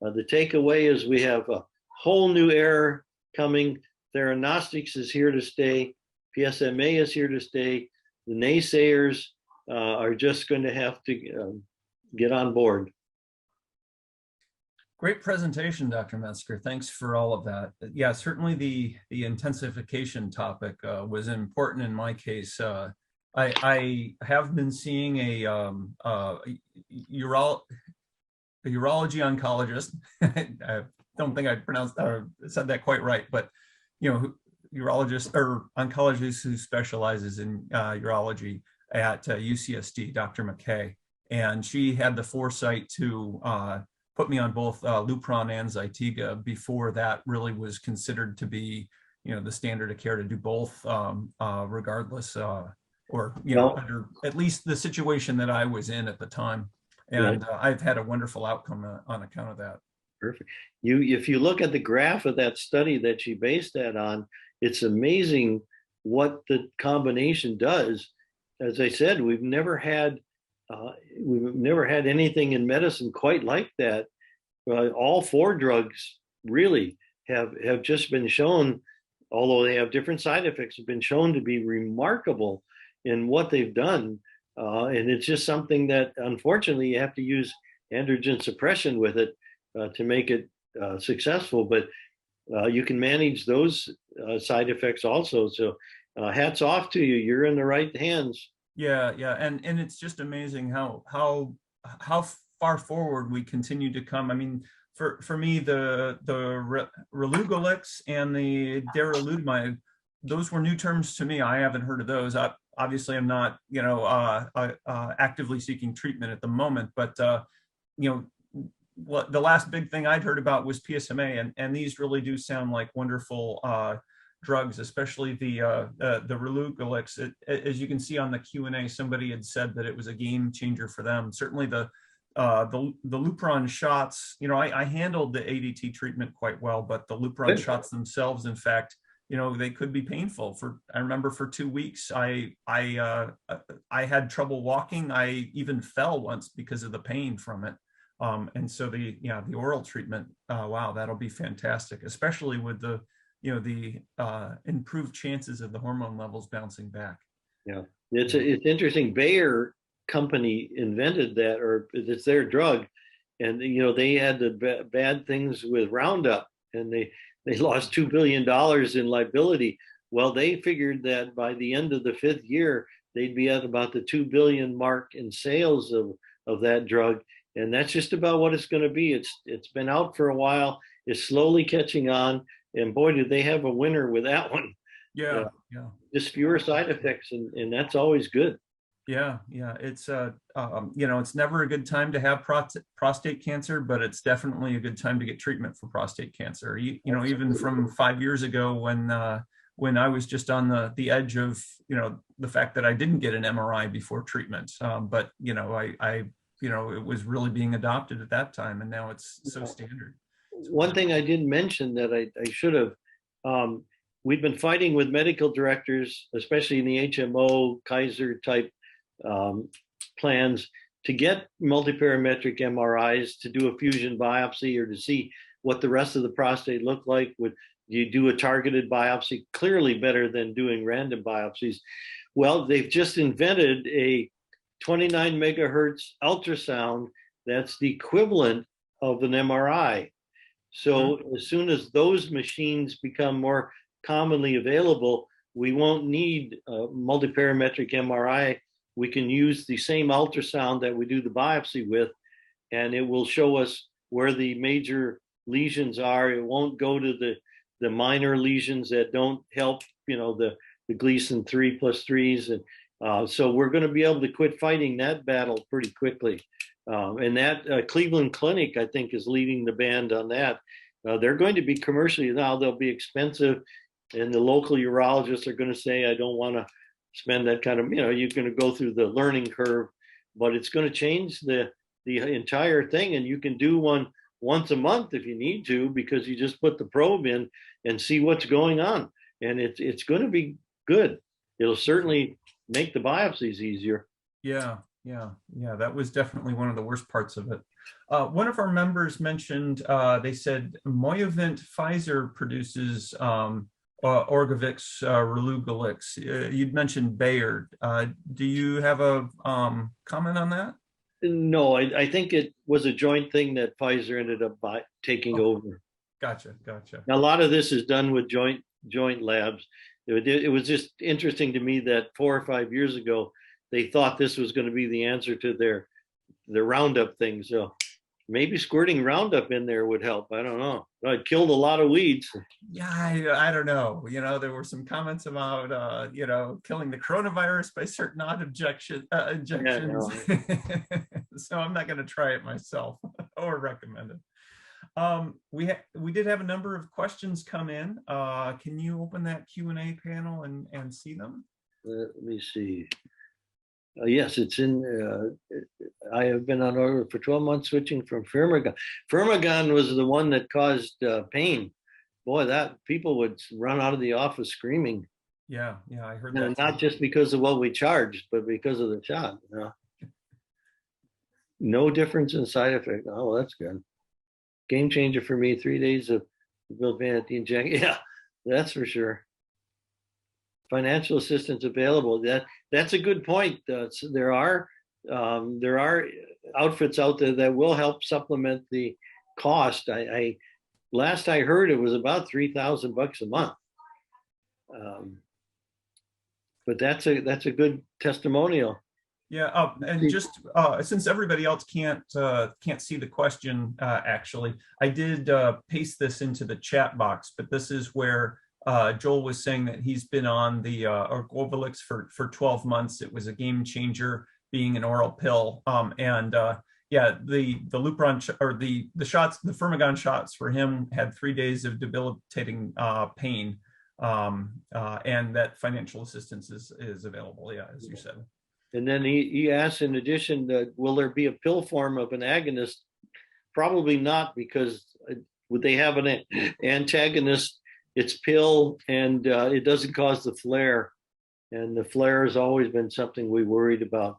The takeaway is we have a whole new era coming. Theranostics is here to stay. PSMA is here to stay. The naysayers are just going to have to get on board. Great presentation, Dr. Metzger. Thanks for all of that. Yeah, certainly the intensification topic was important in my case. I have been seeing a urology oncologist. I don't think I pronounced or said that quite right, but urologist or oncologist who specializes in urology at UCSD, Dr. McKay, and she had the foresight to put me on both Lupron and Zytiga before that really was considered to be, the standard of care to do both, regardless, or under at least the situation that I was in at the time. And I've had a wonderful outcome on account of that. Perfect. If you look at the graph of that study that she based that on, it's amazing what the combination does. as I said, we've never had anything in medicine quite like that. All four drugs really have just been shown, although they have different side effects, have been shown to be remarkable in what they've done. And it's just something that, unfortunately, you have to use androgen suppression with it to make it successful. But you can manage those side effects also. So hats off to you. You're in the right hands. Yeah, yeah, and it's just amazing how far forward we continue to come. I mean, for me, the Relugolix and the Daralutamide, those were new terms to me. I haven't heard of those. Obviously, I'm not, actively seeking treatment at the moment, but what the last big thing I'd heard about was PSMA, and these really do sound like wonderful drugs, especially the Relugolix. As you can see on the Q&A, somebody had said that it was a game changer for them. Certainly the Lupron shots, I handled the ADT treatment quite well, but the Lupron shots themselves, in fact, they could be painful. I remember for 2 weeks, I had trouble walking. I even fell once because of the pain from it. And so the oral treatment, wow, that'll be fantastic, especially with the improved chances of the hormone levels bouncing back. Yeah, it's interesting. Bayer company invented that, or it's their drug, and they had the bad things with Roundup, and they lost $2 billion in liability. Well, they figured that by the end of the 5th year, they'd be at about the 2 billion mark in sales of that drug, and that's just about what it's going to be. It's been out for a while. It's slowly catching on. And boy, did they have a winner with that one. Yeah. Just fewer side effects, and that's always good. Yeah. It's it's never a good time to have prostate cancer, but it's definitely a good time to get treatment for prostate cancer. Even from 5 years ago when I was just on the edge of the fact that I didn't get an MRI before treatment, but it was really being adopted at that time, and now it's so standard. One thing I didn't mention that I should have, we've been fighting with medical directors, especially in the HMO Kaiser type plans, to get multiparametric MRIs to do a fusion biopsy or to see what the rest of the prostate looked like. Would you do a targeted biopsy? Clearly better than doing random biopsies. Well, they've just invented a 29 megahertz ultrasound that's the equivalent of an MRI. So as soon as those machines become more commonly available, we won't need a multiparametric MRI. We can use the same ultrasound that we do the biopsy with, and it will show us where the major lesions are. It won't go to the minor lesions that don't help, the Gleason 3+3s. And so we're going to be able to quit fighting that battle pretty quickly. And that Cleveland Clinic, I think, is leading the band on that. They're going to be commercially, now they'll be expensive, and the local urologists are going to say, I don't want to spend that kind of, you're going to go through the learning curve, but it's going to change the entire thing. And you can do one once a month if you need to, because you just put the probe in and see what's going on. And it's going to be good. It'll certainly make the biopsies easier. Yeah. That was definitely one of the worst parts of it. One of our members mentioned, they said Moyovent Pfizer produces Orgavix, Relugolix. You'd mentioned Bayer. Do you have a comment on that? No, I think it was a joint thing that Pfizer ended up taking over. Gotcha. Now, a lot of this is done with joint labs. It was just interesting to me that 4 or 5 years ago, they thought this was going to be the answer to their Roundup thing. So maybe squirting Roundup in there would help. I don't know. It killed a lot of weeds. Yeah, I don't know. There were some comments about, killing the coronavirus by certain odd injections. Yeah, no. So I'm not going to try it myself or recommend it. We did have a number of questions come in. Can you open that Q&A panel and see them? Let me see. Yes, it's in. I have been on order for 12 months, switching from Firmagon. Firmagon was the one that caused pain. Boy, that people would run out of the office screaming. Yeah, yeah, I heard And that not too. just because of what we charged, but because of the shot. No difference in side effect. Oh, that's good. Game changer for me. 3 days of Vilvan at the injection. Yeah, that's for sure. Financial assistance available. That's a good point. There are outfits out there that will help supplement the cost. I last I heard it was about $3,000 a month. But that's a good testimonial. Yeah, and just since everybody else can't see the question, actually, I did paste this into the chat box. But this is where Joel was saying that he's been on the orGa for 12 months. It was a game changer, being an oral pill. Yeah, the Lupron or the shots, the Firmagon shots for him had 3 days of debilitating pain, and that financial assistance is available. Yeah, as you said. And then he asked, in addition, will there be a pill form of an agonist? Probably not, because would they have an antagonist? It's pill, and it doesn't cause the flare. And the flare has always been something we worried about.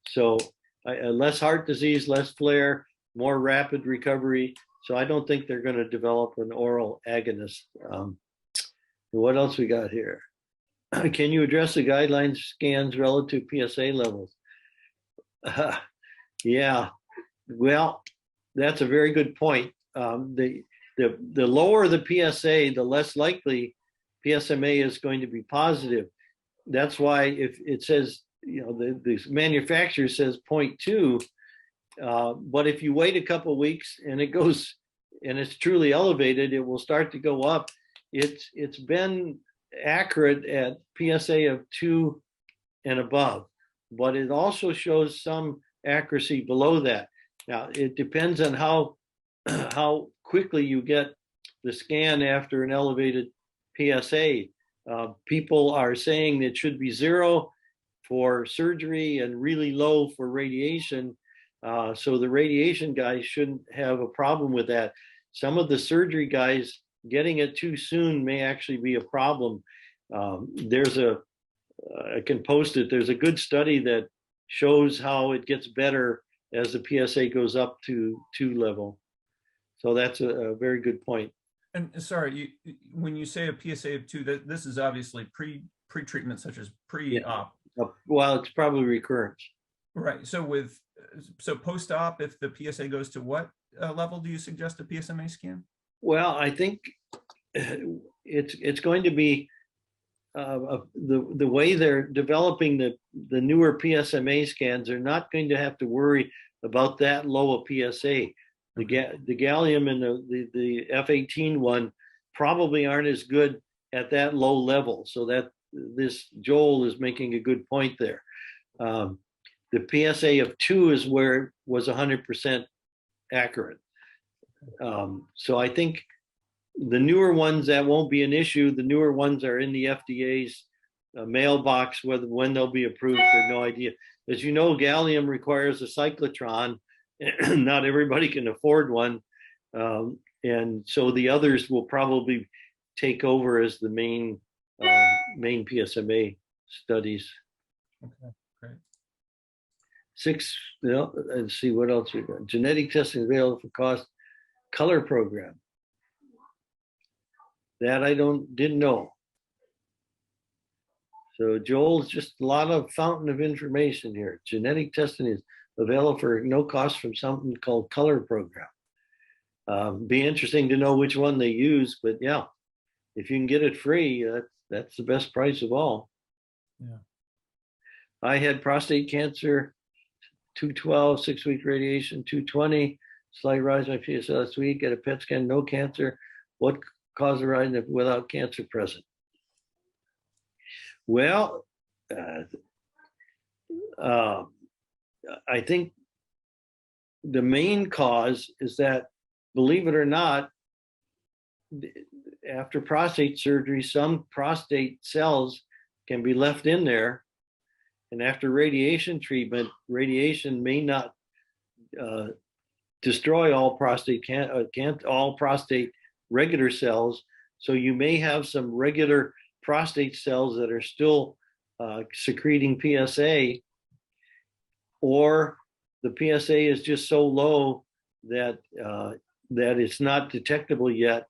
So less heart disease, less flare, more rapid recovery. So I don't think they're going to develop an oral agonist. What else we got here? Can you address the guidelines scans relative to PSA levels? Yeah, well, that's a very good point. The lower the PSA, the less likely PSMA is going to be positive. That's why if it says, the manufacturer says 0.2, but if you wait a couple of weeks and it goes and it's truly elevated, it will start to go up. It's been accurate at PSA of 2 and above, but it also shows some accuracy below that. Now, it depends on how quickly you get the scan after an elevated PSA. People are saying it should be 0 for surgery and really low for radiation. So the radiation guys shouldn't have a problem with that. Some of the surgery guys getting it too soon may actually be a problem. I can post it. There's a good study that shows how it gets better as the PSA goes up to 2 level. So that's a very good point. And sorry, when you say a PSA of 2, this is obviously pre-treatment, such as pre-op. Yeah. Well, it's probably recurrence. Right. So post-op, if the PSA goes to what level do you suggest a PSMA scan? Well, I think it's going to be the way they're developing the newer PSMA scans. They're not going to have to worry about that low a PSA. The gallium and the F18 one probably aren't as good at that low level. So that this Joel is making a good point there. The PSA of 2 is where it was 100% accurate. So I think the newer ones, that won't be an issue. The newer ones are in the FDA's mailbox. When they'll be approved, for no idea. As you know, gallium requires a cyclotron. Not everybody can afford one. And so the others will probably take over as the main PSMA studies. Okay, great. 6, let's see what else we got. Genetic testing available for cost. Color program. That I didn't know. So Joel's just a lot of fountain of information here. Genetic testing is available for no cost from something called Color program. Be interesting to know which one they use, but yeah, if you can get it free, that's the best price of all. Yeah. I had prostate cancer, 212, 6-week radiation, 220, slight rise in my PSA last week, at a PET scan, no cancer. What caused the rise without cancer present? Well, I think the main cause is that, believe it or not, after prostate surgery, some prostate cells can be left in there. And after radiation treatment, radiation may not destroy all prostate regular cells. So you may have some regular prostate cells that are still secreting PSA, or the PSA is just so low that that it's not detectable yet,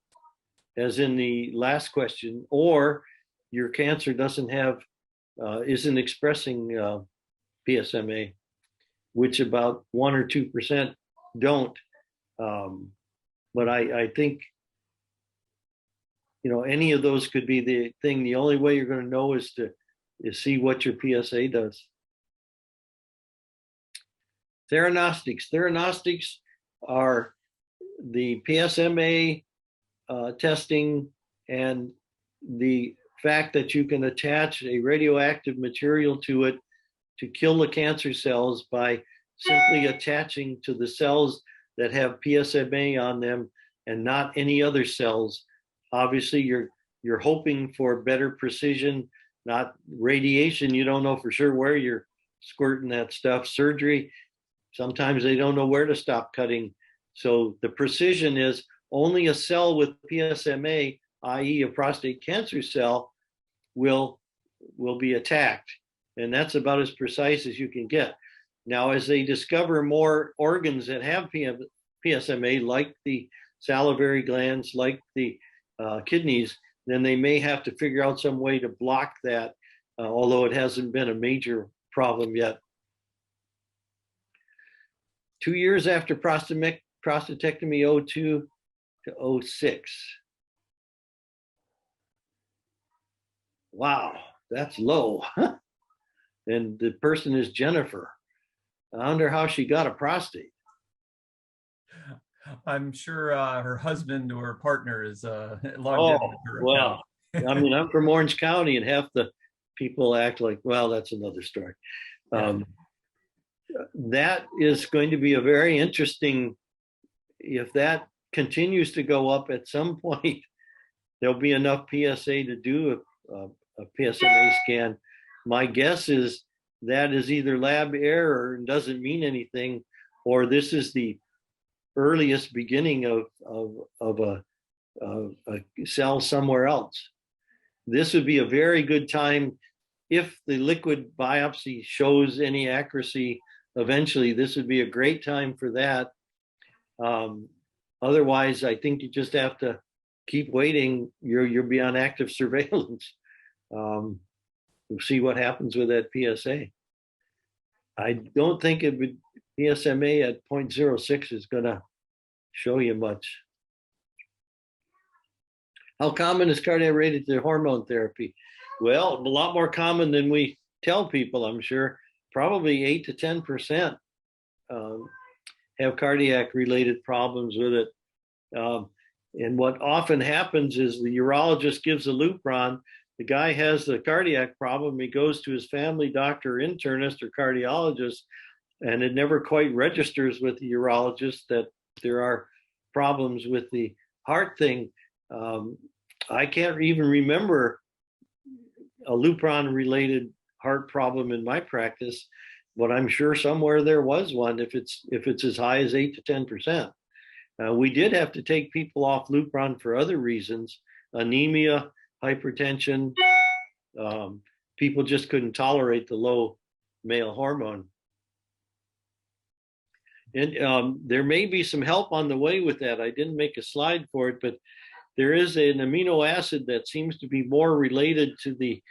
as in the last question, or your cancer doesn't have isn't expressing PSMA, which about 1 or 2% don't. But I think, you know, any of those could be the thing. The only way you're going to know is to see what your PSA does. Theranostics. Theranostics are the PSMA testing and the fact that you can attach a radioactive material to it to kill the cancer cells by simply attaching to the cells that have PSMA on them and not any other cells. Obviously, you're hoping for better precision, not radiation. You don't know for sure where you're squirting that stuff. Surgery, sometimes they don't know where to stop cutting. So the precision is only a cell with PSMA, i.e. a prostate cancer cell, will be attacked. And that's about as precise as you can get. Now, as they discover more organs that have PSMA, like the salivary glands, like the kidneys, then they may have to figure out some way to block that, although it hasn't been a major problem yet. 2 years after prostatectomy, 02 to 06. Wow, that's low. And the person is Jennifer. I wonder how she got a prostate. I'm sure her husband or partner is logged Oh, in with her well, account. I mean, I'm from Orange County, and half the people act like, well, that's another story. That is going to be a very interesting, if that continues to go up at some point, there'll be enough PSA to do a PSMA scan. My guess is that is either lab error and doesn't mean anything, or this is the earliest beginning of a cell somewhere else. This would be a very good time if the liquid biopsy shows any accuracy. Eventually, this would be a great time for that. Otherwise, I think you just have to keep waiting. You'll be on active surveillance. We'll see what happens with that PSA. I don't think it would, PSMA at 0.06 is going to show you much. How common is cardiac radiation hormone therapy? Well, a lot more common than we tell people, I'm sure. Probably 8 to 10% have cardiac related problems with it. And what often happens is the urologist gives a Lupron. The guy has the cardiac problem. He goes to his family doctor, internist, or cardiologist, and it never quite registers with the urologist that there are problems with the heart thing. I can't even remember a Lupron-related heart problem in my practice, but I'm sure somewhere there was one if it's as high as 8 to 10%. We did have to take people off Lupron for other reasons, anemia, hypertension. People just couldn't tolerate the low male hormone. And there may be some help on the way with that. I didn't make a slide for it, but there is an amino acid that seems to be more related to the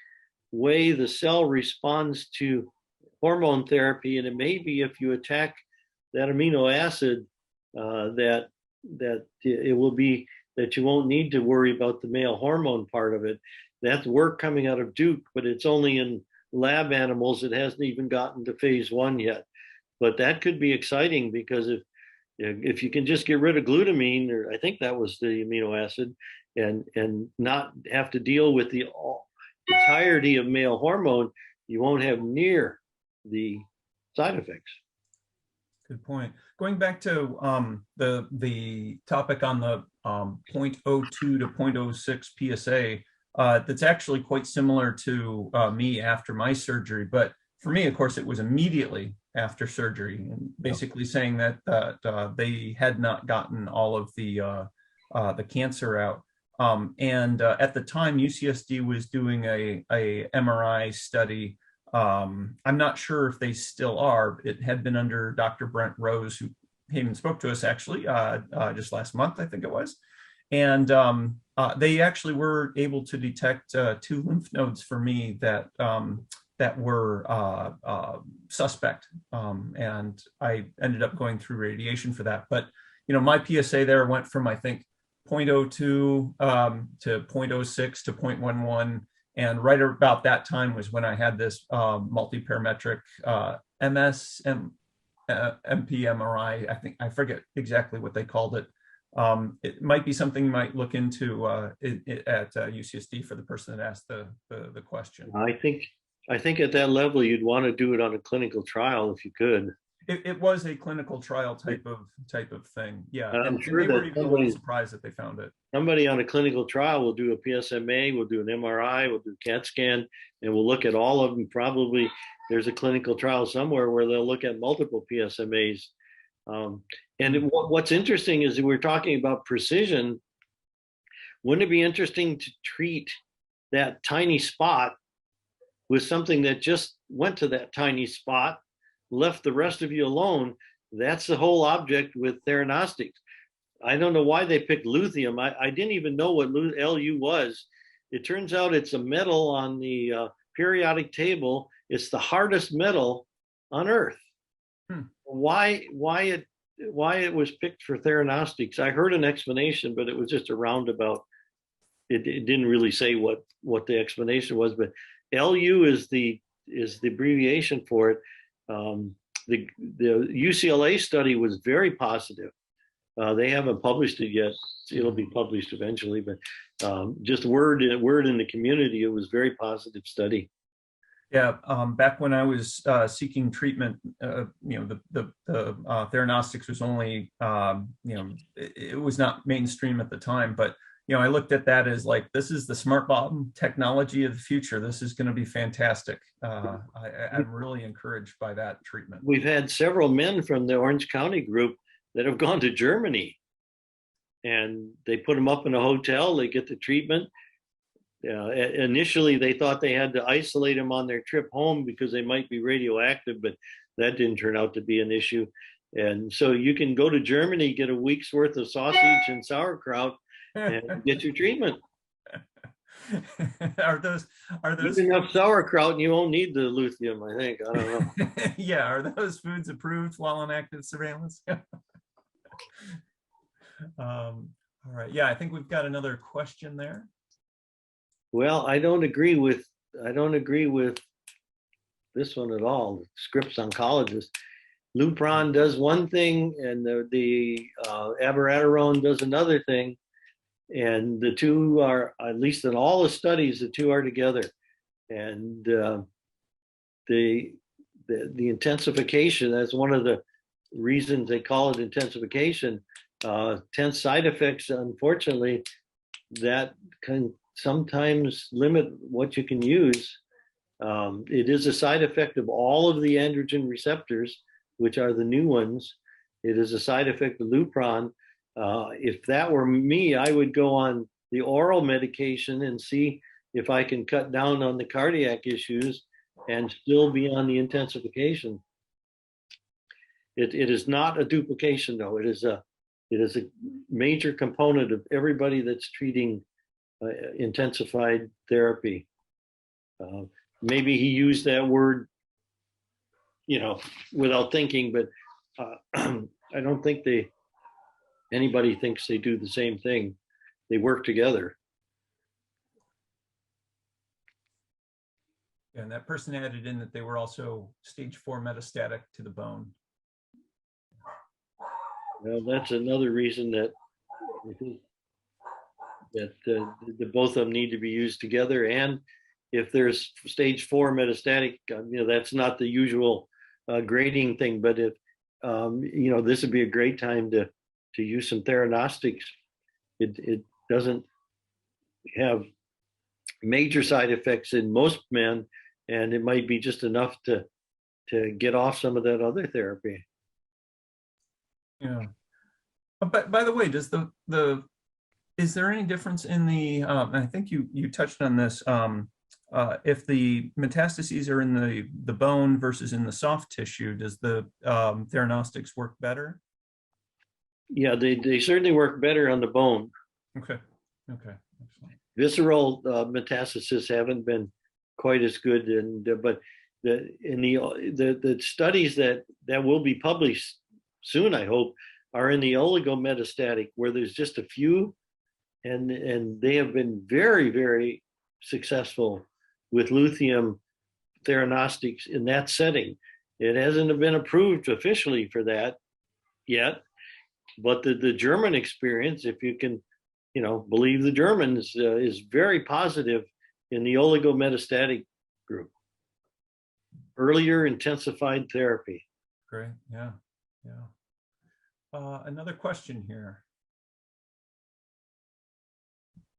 way the cell responds to hormone therapy. And it may be if you attack that amino acid that it will be that you won't need to worry about the male hormone part of it. That's work coming out of Duke, but it's only in lab animals. It hasn't even gotten to phase 1 yet. But that could be exciting, because if you can just get rid of glutamine, or I think that was the amino acid, and not have to deal with the entirety of male hormone, you won't have near the side effects. Good point. Going back to the topic on the 0.02 to 0.06 PSA, that's actually quite similar to me after my surgery. But for me, of course, it was immediately after surgery, and basically saying that they had not gotten all of the cancer out. At the time, UCSD was doing a MRI study. I'm not sure if they still are. It had been under Dr. Brent Rose, who came and spoke to us actually just last month, I think it was. And they actually were able to detect 2 lymph nodes for me that that were suspect, and I ended up going through radiation for that. But you know, my PSA there went from, I think, 0.02 to 0.06 to 0.11, and right about that time was when I had this multi-parametric MPMRI. I think, I forget exactly what they called it. It might be something you might look into at UCSD for the person that asked the question. I think at that level, you'd want to do it on a clinical trial if you could. It was a clinical trial type of thing. Yeah, I'm sure they that were even a little surprised that they found it. Somebody on a clinical trial will do a PSMA, will do an MRI, will do a CAT scan, and we'll look at all of them. Probably there's a clinical trial somewhere where they'll look at multiple PSMAs. What's interesting is that we're talking about precision. Wouldn't it be interesting to treat that tiny spot with something that just went to that tiny spot, left the rest of you alone? That's the whole object with theranostics. I don't know why they picked lithium. I didn't even know what Lu was. It turns out it's a metal on the periodic table. It's the hardest metal on Earth. Why it was picked for theranostics? I heard an explanation, but it was just a roundabout. It didn't really say what the explanation was, but Lu is the abbreviation for it. The UCLA study was very positive. They haven't published it yet. It'll be published eventually, but just word in the community, it was a very positive study. Yeah, back when I was seeking treatment, you know, the theranostics was only, you know, it was not mainstream at the time, but you know, I looked at that as like, this is the smart bomb technology of the future. This is going to be fantastic. I'm really encouraged by that treatment. We've had several men from the Orange County group that have gone to Germany, and they put them up in a hotel. They get the treatment. Initially, they thought they had to isolate them on their trip home because they might be radioactive, but that didn't turn out to be an issue. And so you can go to Germany, get a week's worth of sausage and sauerkraut, and get your treatment. Are those Eat enough sauerkraut and you won't need the lithium, I think. I don't know. Yeah, are those foods approved while on active surveillance? All right. Yeah, I think we've got another question there. Well, I don't agree with this one at all. Scripps oncologist. Lupron does one thing, and the Aberaterone does another thing, and the two are, at least in all the studies, the two are together. And the intensification, that's one of the reasons they call it intensification. 10 side effects, unfortunately, that can sometimes limit what you can use. It is a side effect of all of the androgen receptors, which are the new ones. It is a side effect of Lupron. If that were me, I would go on the oral medication and see if I can cut down on the cardiac issues and still be on the intensification. It is not a duplication, though. It is a major component of everybody that's treating intensified therapy. Maybe he used that word, you know, without thinking, but I don't think anybody thinks they do the same thing. They work together. And that person added in that they were also stage 4 metastatic to the bone. Well, that's another reason that the both of them need to be used together. And if there's stage 4 metastatic, you know, that's not the usual grading thing, but if you know, this would be a great time to use some theranostics. It doesn't have major side effects in most men, and it might be just enough to get off some of that other therapy. Yeah. But by the way, does the Is there any difference in the, I think you touched on this, if the metastases are in the bone versus in the soft tissue, does the theranostics work better? Yeah, they certainly work better on the bone. Okay. Okay. Excellent. Visceral metastasis haven't been quite as good, and but the studies that will be published soon, I hope, are in the oligometastatic, where there's just a few, and they have been very, very successful with lithium theranostics in that setting. It hasn't been approved officially for that yet, but the German experience, if you can, believe the Germans, is very positive in the oligometastatic group. Earlier intensified therapy. Great. Yeah. Yeah. Another question here.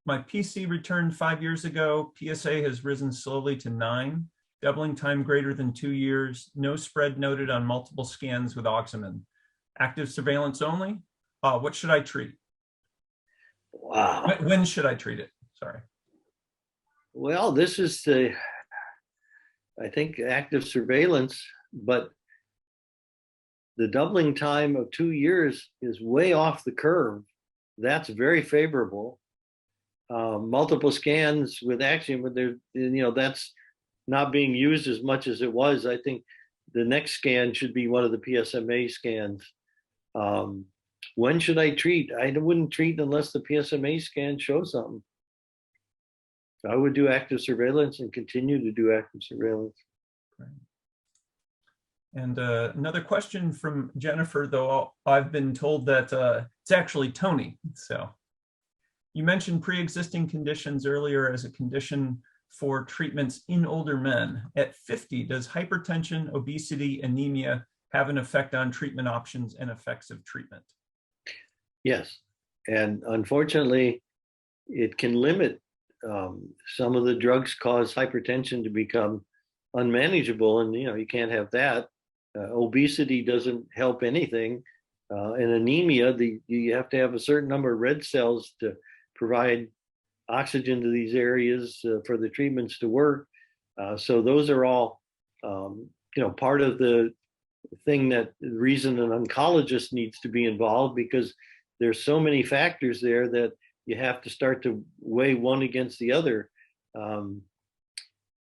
My PC returned 5 years ago. PSA has risen slowly to 9, doubling time greater than 2 years. No spread noted on multiple scans with oxygen. Active surveillance only. What should I treat? Wow. When should I treat it? Sorry. Well, this is I think, active surveillance, but the doubling time of 2 years is way off the curve. That's very favorable. Multiple scans with Axiom, but that's not being used as much as it was. I think the next scan should be one of the PSMA scans. When should I treat? I wouldn't treat unless the PSMA scan shows something. I would do active surveillance and continue to do active surveillance. Great. And another question from Jennifer, though I've been told that it's actually Tony. So you mentioned pre-existing conditions earlier as a condition for treatments in older men. At 50, does hypertension, obesity, anemia have an effect on treatment options and effects of treatment? Yes, and unfortunately, it can limit. Some of the drugs cause hypertension to become unmanageable, and you can't have that. Obesity doesn't help anything. And anemia, you have to have a certain number of red cells to provide oxygen to these areas for the treatments to work. So those are all, part of the thing, that the reason an oncologist needs to be involved, because there's so many factors there that you have to start to weigh one against the other.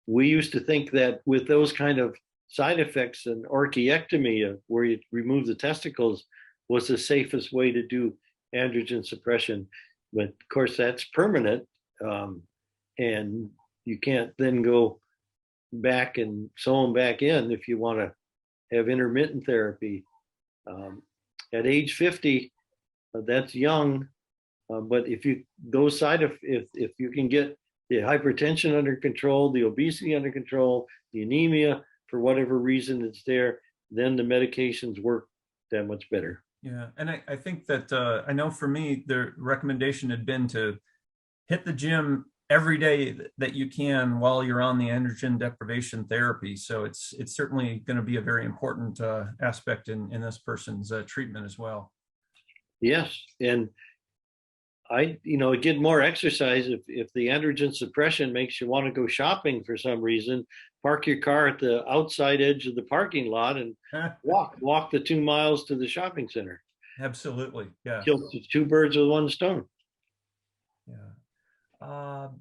We used to think that with those kind of side effects, an orchiectomy, where you remove the testicles, was the safest way to do androgen suppression. But of course, that's permanent, and you can't then go back and sew them back in if you want to have intermittent therapy. At age 50, that's young, but if you can get the hypertension under control, the obesity under control, the anemia, for whatever reason it's there, then the medications work that much better. Yeah, and I think that I know for me, the recommendation had been to hit the gym every day that you can while you're on the androgen deprivation therapy. So it's certainly going to be a very important aspect in this person's treatment as well. Yes, and I get more exercise. If the androgen suppression makes you want to go shopping for some reason, park your car at the outside edge of the parking lot and walk the 2 miles to the shopping center. Absolutely, yeah. Kill 2 birds with 1 stone. Yeah. I'm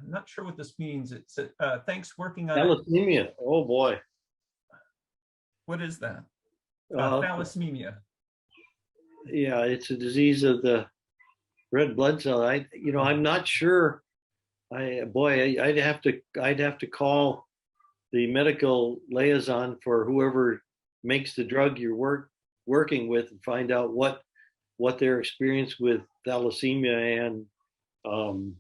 not sure what this means. It's thanks working on Thalassemia. Oh boy. What is that? Thalassemia. Yeah, it's a disease of the red blood cell. I'm not sure. I'd have to call the medical liaison for whoever makes the drug you're working with and find out what their experience with thalassemia and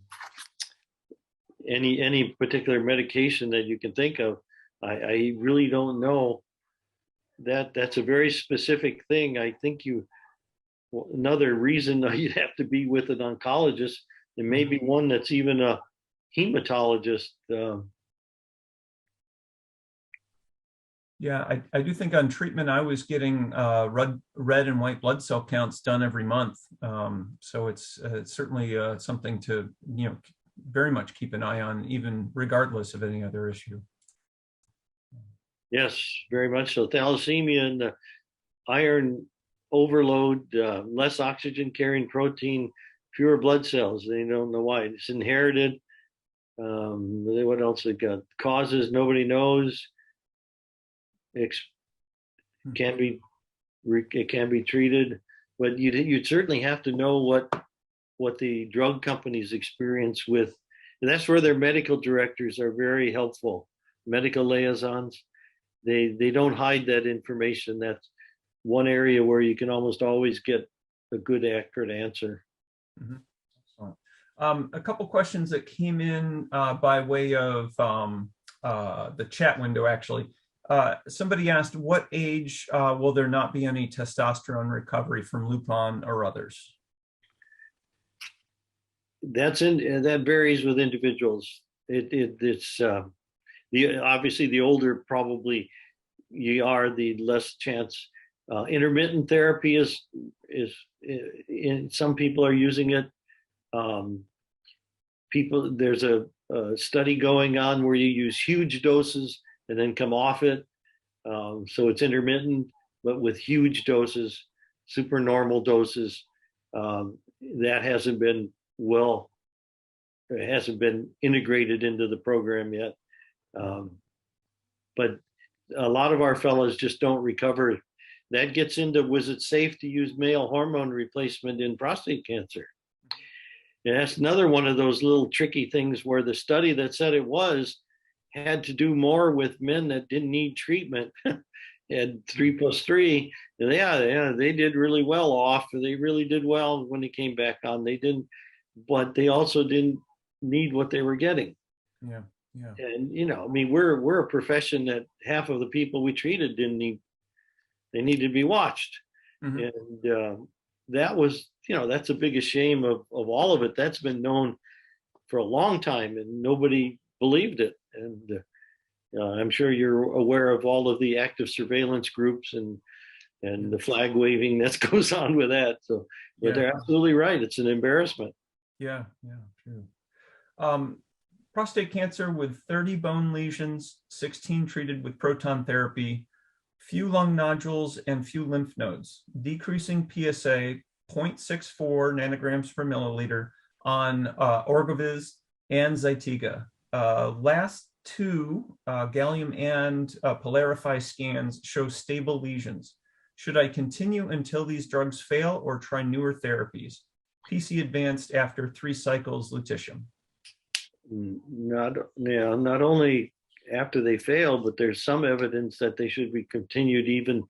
any particular medication that you can think of. I really don't know. That's a very specific thing. I think another reason you'd have to be with an oncologist, and maybe one that's even a hematologist. Yeah, I do think on treatment, I was getting red and white blood cell counts done every month. So it's certainly something to, very much keep an eye on, even regardless of any other issue. Yes, very much so. Thalassemia and iron overload, less oxygen carrying protein, fewer blood cells. They don't know why. It's inherited. What else they got? Causes nobody knows. It can be treated, but you'd certainly have to know what the drug companies experience with, and that's where their medical directors are very helpful. Medical liaisons, they don't hide that information. That's one area where you can almost always get a good, accurate answer. Mm-hmm. A couple questions that came in by way of the chat window, actually. Somebody asked, what age will there not be any testosterone recovery from Lupron or others? That varies with individuals. It's obviously the older probably you are, the less chance. Intermittent therapy is in some people are using it. There's a study going on where you use huge doses and then come off it. So it's intermittent, but with huge doses, supernormal doses. That hasn't been it hasn't been integrated into the program yet. But a lot of our fellows just don't recover. That gets into, was it safe to use male hormone replacement in prostate cancer? And that's another one of those little tricky things where the study that said it had to do more with men that didn't need treatment. And 3+3, yeah, they did really well off. They really did well when they came back on. They didn't, but they also didn't need what they were getting. Yeah, yeah. And I mean, we're a profession that half of the people we treated didn't need. They needed to be watched, mm-hmm. And that was, that's the biggest shame of all of it. That's been known for a long time, and nobody believed it. And I'm sure you're aware of all of the active surveillance groups and the flag waving that goes on with that. So, but they're absolutely right. It's an embarrassment. Yeah, true. Prostate cancer with 30 bone lesions, 16 treated with proton therapy, few lung nodules and few lymph nodes, decreasing PSA 0.64 nanograms per milliliter on orGa and Zytiga. Last two gallium and Polarify scans show stable lesions. Should I continue until these drugs fail or try newer therapies? PC advanced after 3 cycles lutetium. Not only after they fail, but there's some evidence that they should be continued even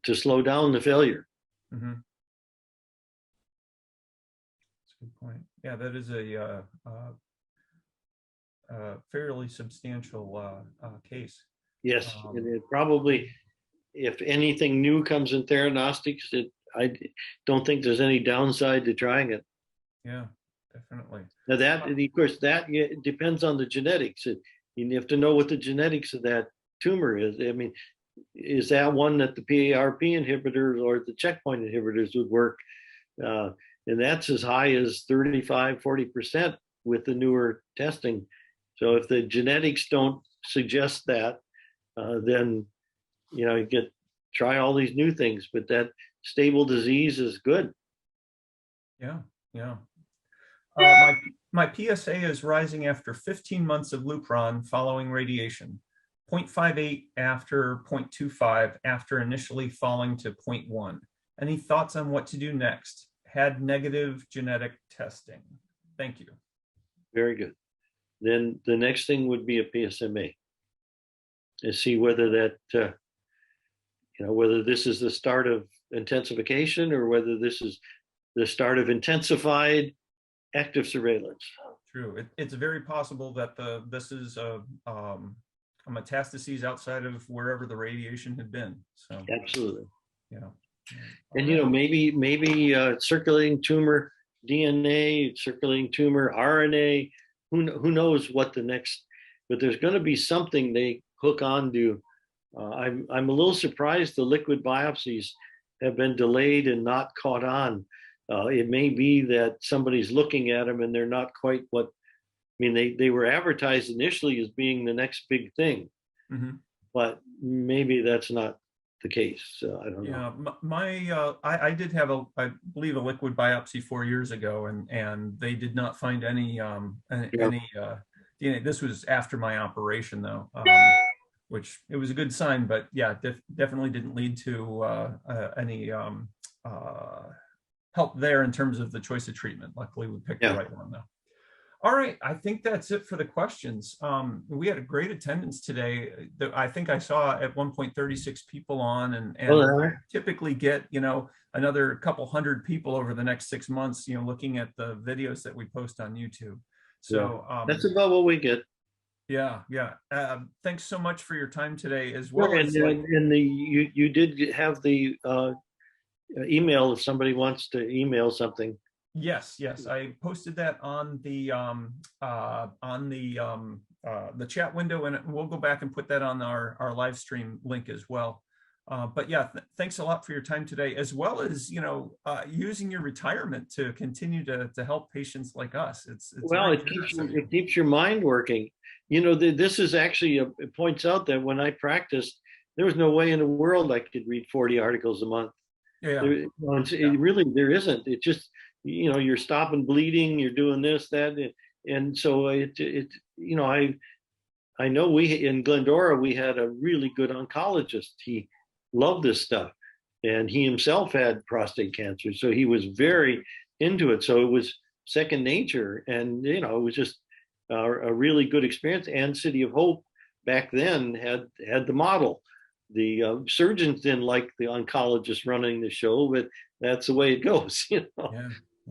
to slow down the failure. Mm-hmm. That's a good point. Yeah, that is a fairly substantial case. Yes, and it probably, if anything new comes in theranostics, I don't think there's any downside to trying it. Yeah, definitely. Now that, of course, that depends on the genetics. You have to know what the genetics of that tumor is. I mean, is that one that the PARP inhibitors or the checkpoint inhibitors would work? And that's as high as 35, 40% with the newer testing. So if the genetics don't suggest that, then, you try all these new things, but that stable disease is good. Yeah. My PSA is rising after 15 months of Lupron following radiation, 0.58 after 0.25 after initially falling to 0.1. Any thoughts on what to do next? Had negative genetic testing. Thank you. Very good. Then the next thing would be a PSMA and see whether that, whether this is the start of intensification or whether this is the start of intensified active surveillance. True. It's very possible that this is a metastases outside of wherever the radiation had been. So absolutely. Yeah. And maybe circulating tumor DNA, circulating tumor RNA. Who knows what the next? But there's going to be something they hook onto I'm a little surprised the liquid biopsies have been delayed and not caught on. It may be that somebody's looking at them and they're not quite what, I mean, they were advertised initially as being the next big thing, but maybe that's not the case. I don't know. Yeah, I did have I believe a liquid biopsy 4 years ago, and they did not find any DNA. This was after my operation though, which it was a good sign, but yeah, definitely didn't lead to any help there in terms of the choice of treatment. Luckily, we picked the right one though. All right, I think that's it for the questions. We had a great attendance today. I think I saw at one point 36 people on, and typically get, another couple hundred people over the next 6 months, looking at the videos that we post on YouTube. So that's about what we get. Yeah. Thanks so much for your time today as well. And you did have the email if somebody wants to email something. Yes, I posted that on the chat window, and we'll go back and put that on our live stream link as well. But yeah, thanks a lot for your time today, as well as using your retirement to continue to help patients like us. It's well, it keeps your mind working. This is actually it points out that when I practiced, there was no way in the world I could read 40 articles a month. It really, there isn't. It just, you're stopping bleeding, you're doing this, that, and so I know in Glendora we had a really good oncologist. He loved this stuff, and he himself had prostate cancer, so he was very into it. So it was second nature, and it was just a really good experience. And City of Hope back then had the model. The surgeons didn't like the oncologist running the show, but that's the way it goes.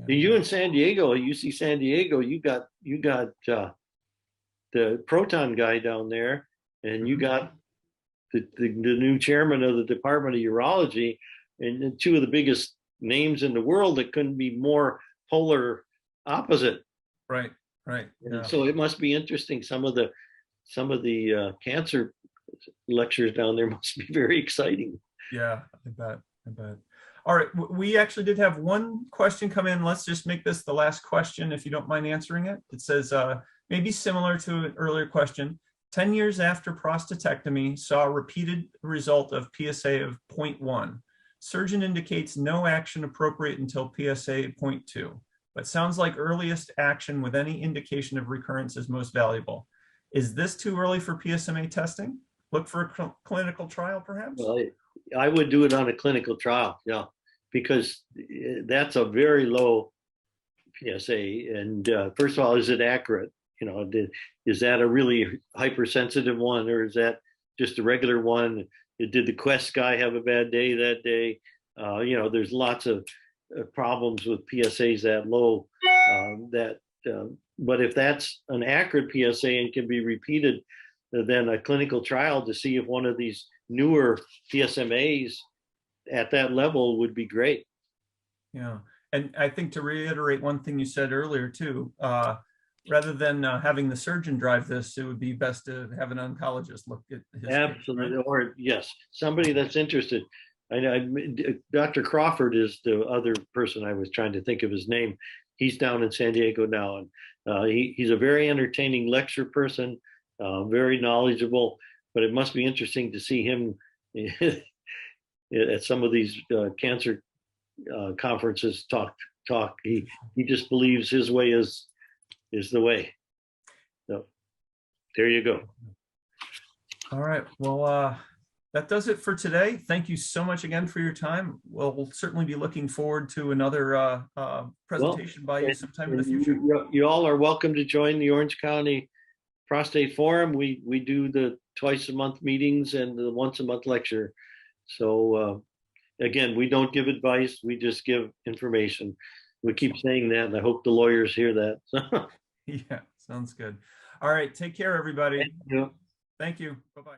You in San Diego, UC San Diego, you got the proton guy down there, and you got the new chairman of the Department of Urology, and two of the biggest names in the world that couldn't be more polar opposite. Right. Yeah. So it must be interesting. Some of the cancer lectures down there must be very exciting. Yeah, I bet. All right, we actually did have one question come in. Let's just make this the last question, if you don't mind answering it. It says, maybe similar to an earlier question, 10 years after prostatectomy, saw a repeated result of PSA of 0.1. Surgeon indicates no action appropriate until PSA 0.2, but sounds like earliest action with any indication of recurrence is most valuable. Is this too early for PSMA testing? Look for a clinical trial, perhaps? Well, I would do it on a clinical trial, because that's a very low PSA. And first of all, is it accurate? Is that a really hypersensitive one, or is that just a regular one? Did the Quest guy have a bad day that day? There's lots of problems with PSAs that low. But if that's an accurate PSA and can be repeated, then a clinical trial to see if one of these newer PSMAs at that level would be great. Yeah, and I think to reiterate one thing you said earlier too, rather than having the surgeon drive this, it would be best to have an oncologist look at his absolutely case, right? Or yes, somebody that's interested. Dr. Crawford is the other person I was trying to think of his name. He's down in San Diego now, and he's a very entertaining lecture person, very knowledgeable. But it must be interesting to see him at some of these cancer conferences talk. He just believes his way is the way. So there you go. All right. Well, that does it for today. Thank you so much again for your time. We'll certainly be looking forward to another presentation by you sometime in the future. You all are welcome to join the Orange County Prostate Forum. We do the twice a month meetings and the once a month lecture. So again, we don't give advice, we just give information. We keep saying that, and I hope the lawyers hear that. Yeah, sounds good. All right, take care, everybody. Thank you. Thank you. Bye-bye.